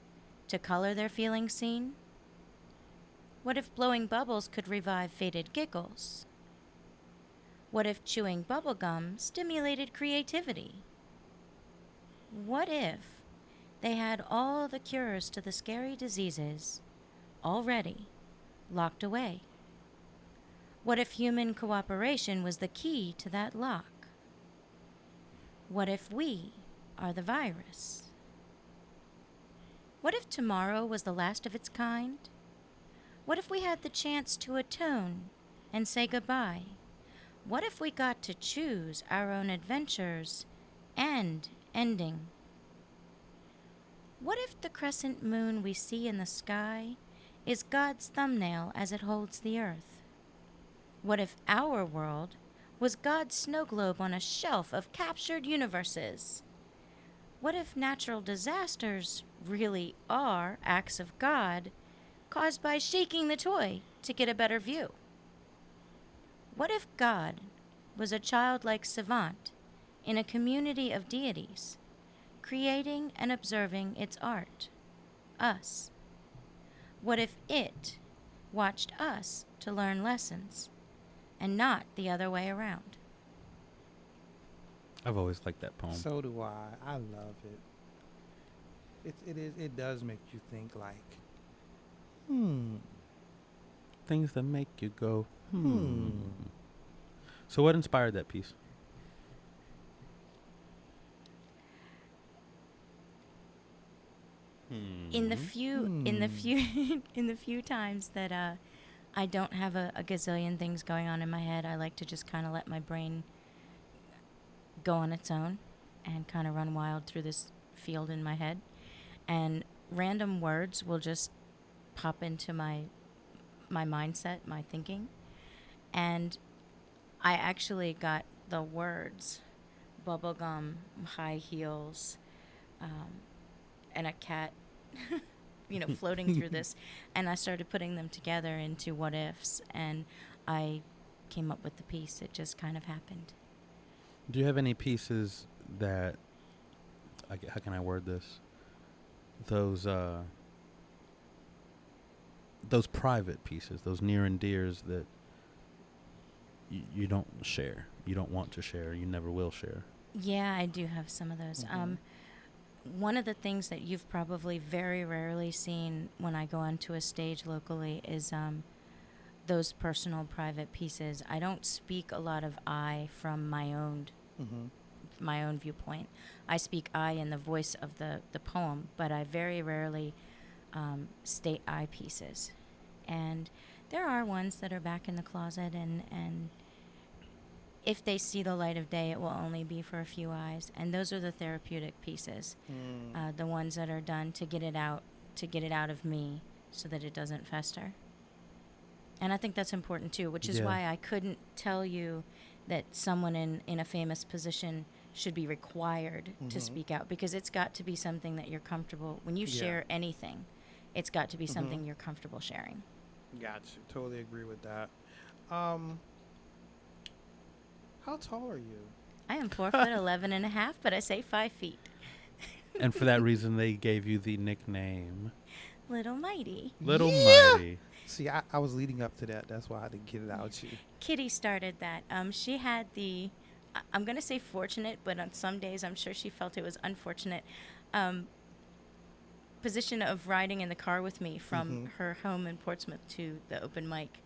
to color their feelings seen? What if blowing bubbles could revive faded giggles? What if chewing bubble gum stimulated creativity? What if they had all the cures to the scary diseases already locked away? What if human cooperation was the key to that lock? What if we are the virus? What if tomorrow was the last of its kind? What if we had the chance to atone and say goodbye? What if we got to choose our own adventures and ending? What if the crescent moon we see in the sky is God's thumbnail as it holds the earth? What if our world was God's snow globe on a shelf of captured universes? What if natural disasters really are acts of God caused by shaking the toy to get a better view? What if God was a childlike savant in a community of deities, creating and observing its art, us? What if it watched us to learn lessons and not the other way around? I've always liked that poem. So do I. I love it. It does make you think like, Things that make you go, So what inspired that piece? In the few in the few times that I don't have a gazillion things going on in my head, I like to just kind of let my brain go on its own and kind of run wild through this field in my head, and random words will just pop into my mindset, my thinking. And I actually got the words bubblegum, high heels, and a cat floating through this, and I started putting them together into what ifs, and I came up with the piece. It just kind of happened. Do you have any pieces that, how can I word this? Those private pieces, those near and dears that you don't share, you don't want to share, you never will share? Yeah, I do have some of those. One of the things that you've probably very rarely seen when I go onto a stage locally is those personal private pieces. I don't speak a lot of I from my own viewpoint. I speak I in the voice of the poem, but I very rarely state I pieces. And there are ones that are back in the closet, and if they see the light of day, it will only be for a few eyes. And those are the therapeutic pieces, the ones that are done to get it out of me so that it doesn't fester. And I think that's important too, which is why I couldn't tell you that someone in a famous position should be required to speak out, because it's got to be something that you're comfortable. When you share anything, it's got to be something you're comfortable sharing. Gotcha. Totally agree with that. How tall are you? I am 4'11.5", but I say 5 feet. And for that reason, they gave you the nickname Little Mighty. Little Mighty. See, I was leading up to that. That's why I had to get it out to you. Kitty started that. She had the, I'm going to say fortunate, but on some days I'm sure she felt it was unfortunate, position of riding in the car with me from her home in Portsmouth to the open mic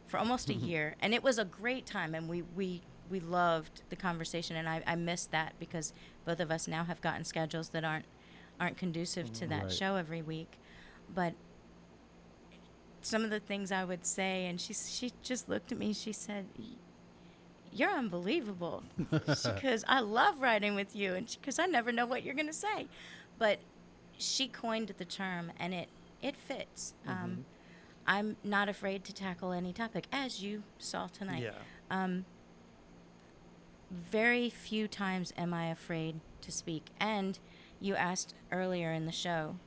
for almost a year. And it was a great time, and we loved the conversation, and I missed that because both of us now have gotten schedules that aren't conducive to that show every week. But some of the things I would say, and she just looked at me, she said, "You're unbelievable," because I love riding with you, and because I never know what you're going to say. But she coined the term, and it fits. I'm not afraid to tackle any topic, as you saw tonight. Very few times am I afraid to speak. And you asked earlier in the show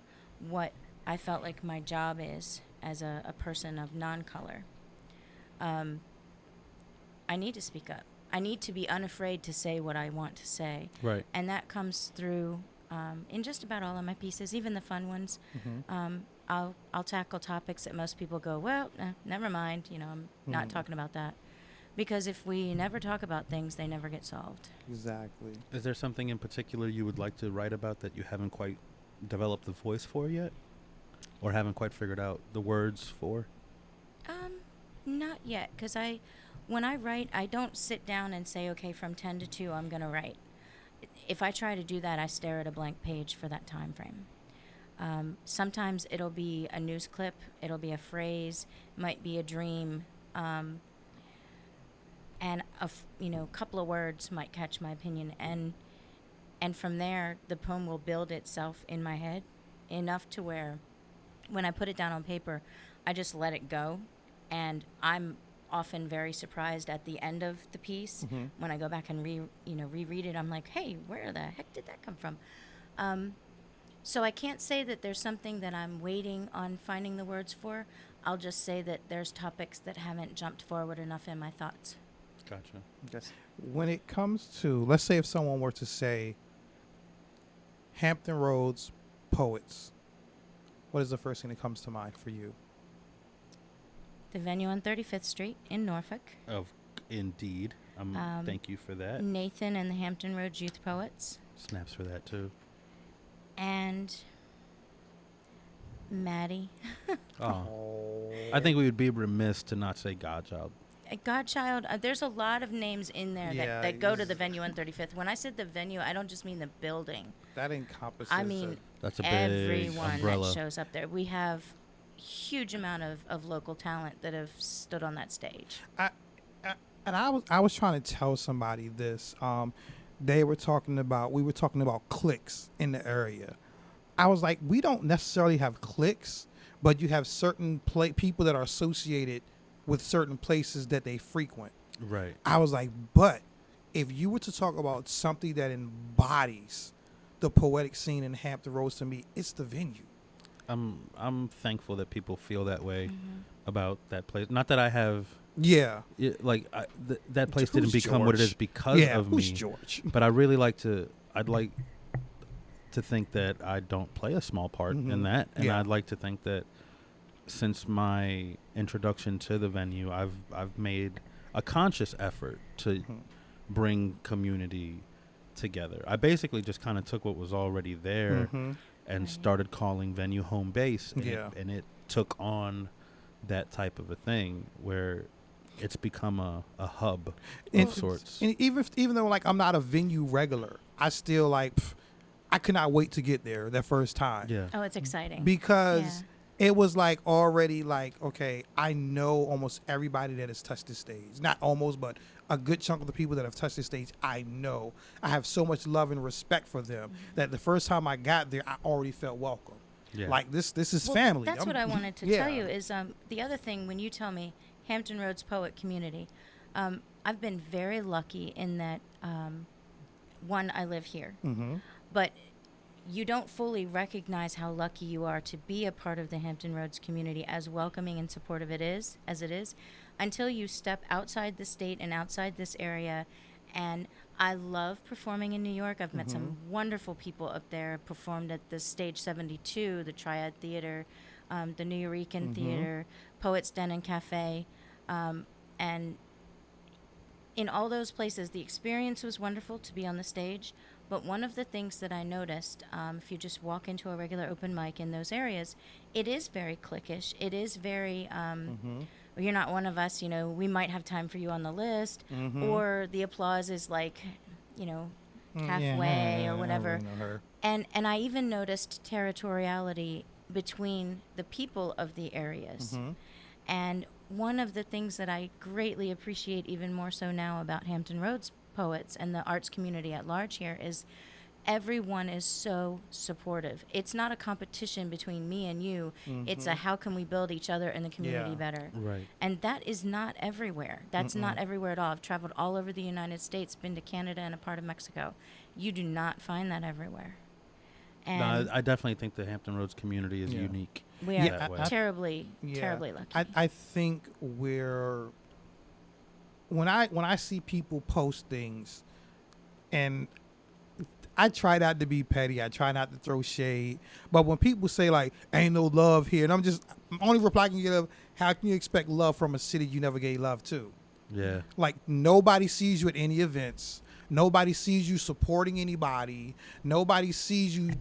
what I felt like my job is as a person of non-color. I need to speak up. I need to be unafraid to say what I want to say. Right. And that comes through in just about all of my pieces, even the fun ones. I'll tackle topics that most people go, well, never mind. I'm not talking about that, because if we never talk about things, they never get solved. Exactly. Is there something in particular you would like to write about that you haven't quite developed the voice for yet, or haven't quite figured out the words for? Not yet, because when I write, I don't sit down and say, okay, from 10 to 2, I'm going to write. If I try to do that, I stare at a blank page for that time frame. Sometimes it'll be a news clip, it'll be a phrase, might be a dream, and a couple of words might catch my opinion, and from there, the poem will build itself in my head enough to where when I put it down on paper, I just let it go, and I'm often very surprised at the end of the piece when I go back and reread it. I'm like, hey, where the heck did that come from? So I can't say that there's something that I'm waiting on finding the words for. I'll just say that there's topics that haven't jumped forward enough in my thoughts. Gotcha. Okay. When it comes to, let's say if someone were to say Hampton Roads poets, what is the first thing that comes to mind for you? The venue on 35th Street in Norfolk. Indeed. Thank you for that. Nathan and the Hampton Roads Youth Poets. Snaps for that, too. And Maddie. Oh. I think we would be remiss to not say Godchild. Godchild, there's a lot of names in there that go to the venue on 35th. When I said the venue, I don't just mean the building. That encompasses. I mean that's a big everyone umbrella that shows up there. We have huge amount of local talent that have stood on that stage. I was trying to tell somebody this. We were talking about cliques in the area. I was like, we don't necessarily have cliques, but you have certain people that are associated with certain places that they frequent. Right. I was like, but if you were to talk about something that embodies the poetic scene in Hampton Roads, to me, it's the venue. I'm thankful that people feel that way about that place. Not that I have. Yeah. That place didn't become George? what it is because of who's me. George? But I'd like to think that I don't play a small part in that, and I'd like to think that since my introduction to the venue, I've made a conscious effort to bring community together. I basically just kind of took what was already there and started calling venue home base, and it took on that type of a thing where it's become a hub of sorts. And even though like I'm not a venue regular, I still I could not wait to get there that first time. Yeah. Oh, it's exciting. Because it was already okay, I know almost everybody that has touched this stage. Not almost, but a good chunk of the people that have touched this stage, I know. I have so much love and respect for them that the first time I got there, I already felt welcome. Yeah. This is family. That's what I wanted to tell you is the other thing when you tell me Hampton Roads Poet Community, I've been very lucky in that, one, I live here. But you don't fully recognize how lucky you are to be a part of the Hampton Roads community, as welcoming and supportive as it is, until you step outside the state and outside this area. And I love performing in New York. I've met some wonderful people up there. Performed at the Stage 72, the Triad Theater, the New Eurekan Theater, Poets Den and Cafe. And in all those places, the experience was wonderful to be on the stage. But one of the things that I noticed, if you just walk into a regular open mic in those areas, it is very cliquish. It is very, you're not one of us, we might have time for you on the list. Or the applause is halfway or whatever. And I even noticed territoriality between the people of the areas. And one of the things that I greatly appreciate even more so now about Hampton Roads poets and the arts community at large here is everyone is so supportive. It's not a competition between me and you. It's a how can we build each other and the community better. Right. And that is not everywhere. That's not everywhere at all. I've traveled all over the United States, been to Canada and a part of Mexico. You do not find that everywhere. And no, I definitely think the Hampton Roads community is unique. We are terribly lucky. I think when I see people post things, and I try not to be petty. I try not to throw shade. But when people say like, "Ain't no love here," and I'm only reply I can give, how can you expect love from a city you never gave love to? Yeah. Like nobody sees you at any events. Nobody sees you supporting anybody. Nobody sees you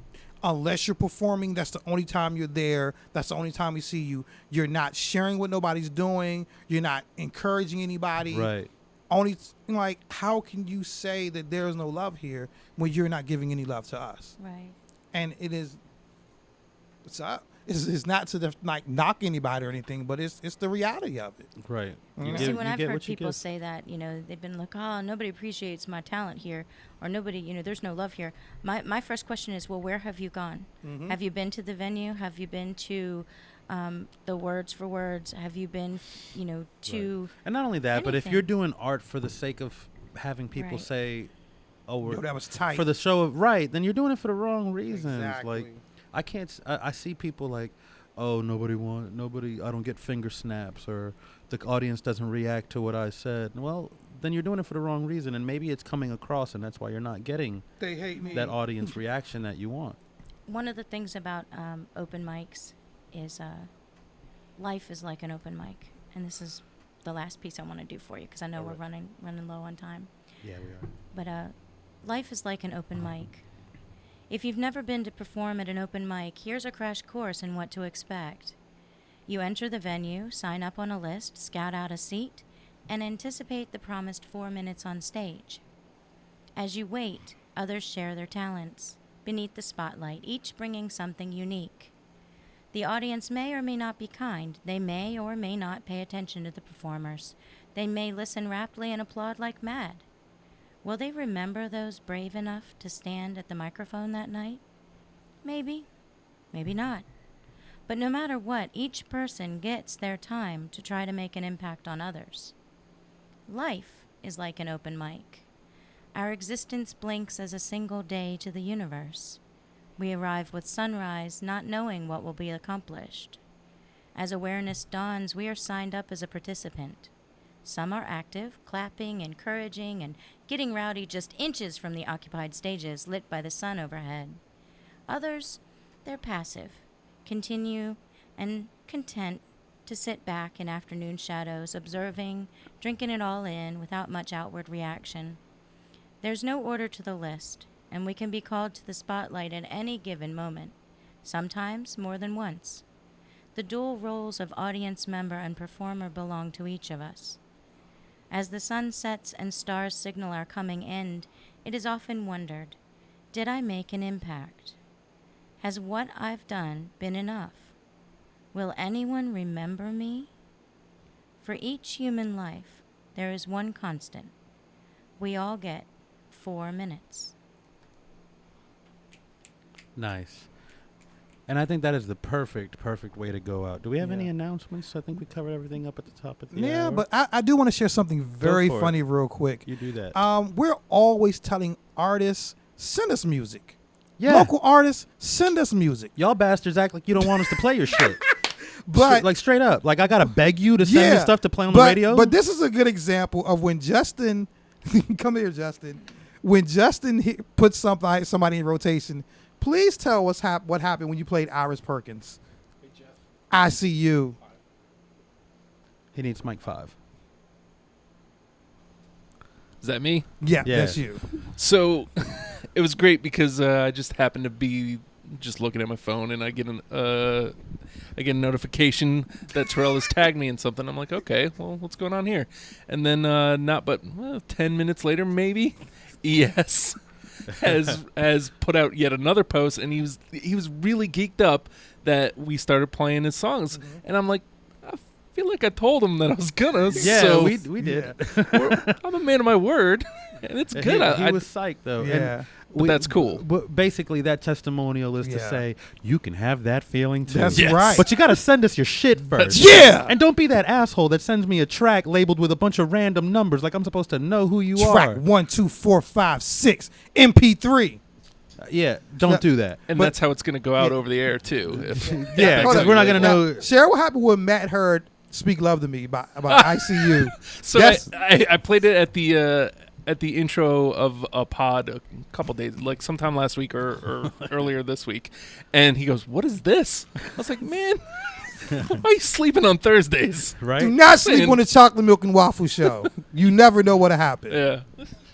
unless you're performing. That's the only time you're there. That's the only time we see you. You're not sharing what nobody's doing. You're not encouraging anybody. Right. Only like, how can you say that there is no love here when you're not giving any love to us? Right. And it is. It's not to like knock anybody or anything, but it's the reality of it. Right. See, when I've heard people say that, they've been like, "Oh, nobody appreciates my talent here," or "Nobody, there's no love here." My first question is, well, where have you gone? Mm-hmm. Have you been to the venue? Have you been to the Words for Words? Have you been, to? Right. And not only that, but if you're doing art for the sake of having people Right. say, "Oh, Yo, that was tight," for the show of right," then you're doing it for the wrong reasons. Exactly. Like, I can't. I see people like, "Oh, nobody. I don't get finger snaps, or the audience doesn't react to what I said." Well, then you're doing it for the wrong reason, and maybe it's coming across, and that's why you're not getting they hate me. that audience reaction that you want. One of the things about open mics is life is like an open mic, and this is the last piece I want to do for you because I know we're running low on time. Yeah, we are. But life is like an open mic. If you've never been to perform at an open mic, here's a crash course in what to expect. You enter the venue, sign up on a list, scout out a seat, and anticipate the promised 4 minutes on stage. As you wait, others share their talents beneath the spotlight, each bringing something unique. The audience may or may not be kind. They may or may not pay attention to the performers. They may listen raptly and applaud like mad. Will they remember those brave enough to stand at the microphone that night? Maybe, maybe not. But no matter what, each person gets their time to try to make an impact on others. Life is like an open mic. Our existence blinks as a single day to the universe. We arrive with sunrise, not knowing what will be accomplished. As awareness dawns, we are signed up as a participant. Some are active, clapping, encouraging, and getting rowdy just inches from the occupied stages lit by the sun overhead. Others, they're passive, continue, and content to sit back in afternoon shadows, observing, drinking it all in without much outward reaction. There's no order to the list, and we can be called to the spotlight at any given moment, sometimes more than once. The dual roles of audience member and performer belong to each of us. As the sun sets and stars signal our coming end, it is often wondered, did I make an impact? Has what I've done been enough? Will anyone remember me? For each human life, there is one constant. We all get 4 minutes. Nice. And I think that is the perfect way to go out. Do we have any announcements? I think we covered everything up at the top of the hour. But I do want to share something very funny real quick. You do that. We're always telling artists, send us music. Yeah. Local artists, send us music. Y'all bastards act like you don't want us to play your shit. But like straight up. Like I got to beg you to send me stuff to play on the radio? But this is a good example of when Justin, come here, Justin. When Justin puts somebody in rotation, please tell us what happened when you played Iris Perkins. Hey, Jeff. I See You. He needs mic 5. Is that me? Yeah, that's you. So it was great because I just happened to be just looking at my phone and I get a notification that Terrell has tagged me in something. I'm like, okay, well, what's going on here? And then 10 minutes later, maybe, ES has put out yet another post, and he was really geeked up that we started playing his songs, and I'm like, I feel like I told him that I was gonna. Yeah, so we did. I'm a man of my word, and it's good. He was psyched though. Yeah. But that's cool. But basically, that testimonial is to say you can have that feeling too. That's right. But you got to send us your shit first. Yeah. And don't be that asshole that sends me a track labeled with a bunch of random numbers, like I'm supposed to know who you Track are. 1, 2, 4, 5, 6, MP3. Yeah, don't do that. And that's how it's going to go out over the air too. Yeah, because we're not going to know. Share what happened when Matt heard "Speak Love to Me" about ICU. So I played it at the intro of a pod a couple days, like sometime last week or earlier this week, and he goes, "What is this?" I was like, "Man, why are you sleeping on Thursdays?" Right? Do not sleep on the chocolate milk and waffle show. You never know what'll happen. Yeah.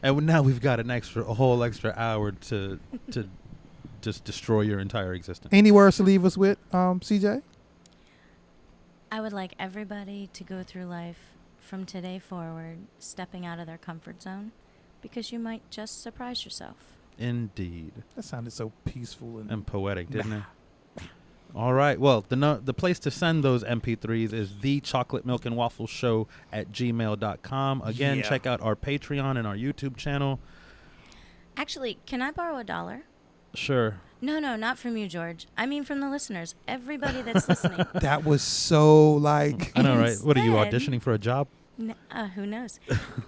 And now we've got a whole extra hour to just destroy your entire existence. Any words to leave us with, CJ? I would like everybody to go through life from today forward, stepping out of their comfort zone, because you might just surprise yourself. Indeed. That sounded so peaceful and poetic, didn't it? All right. Well, the place to send those MP3s is thechocolatemilkandwaffleshow@gmail.com. Again, check out our Patreon and our YouTube channel. Actually, can I borrow $1? Sure. No, not from you, George. I mean from the listeners. Everybody that's listening. That was so like... I know, right? What are you, Instead- auditioning for a job? Who knows?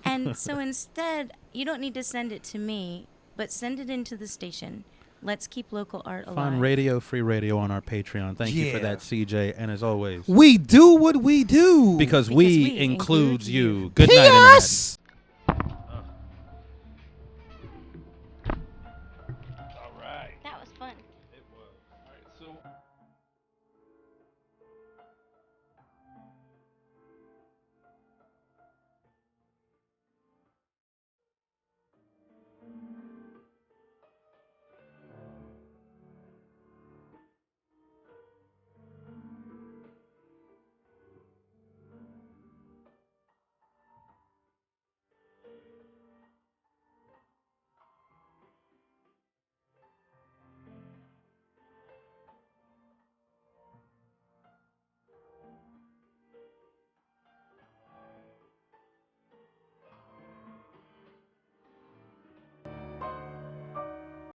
And so instead, you don't need to send it to me, but send it into the station. Let's keep local art alive. Find Radio Free Radio on our Patreon. Thank you for Yeah. that, CJ. And as always, We do what we do. because we includes you. Good night, Internet. P.S.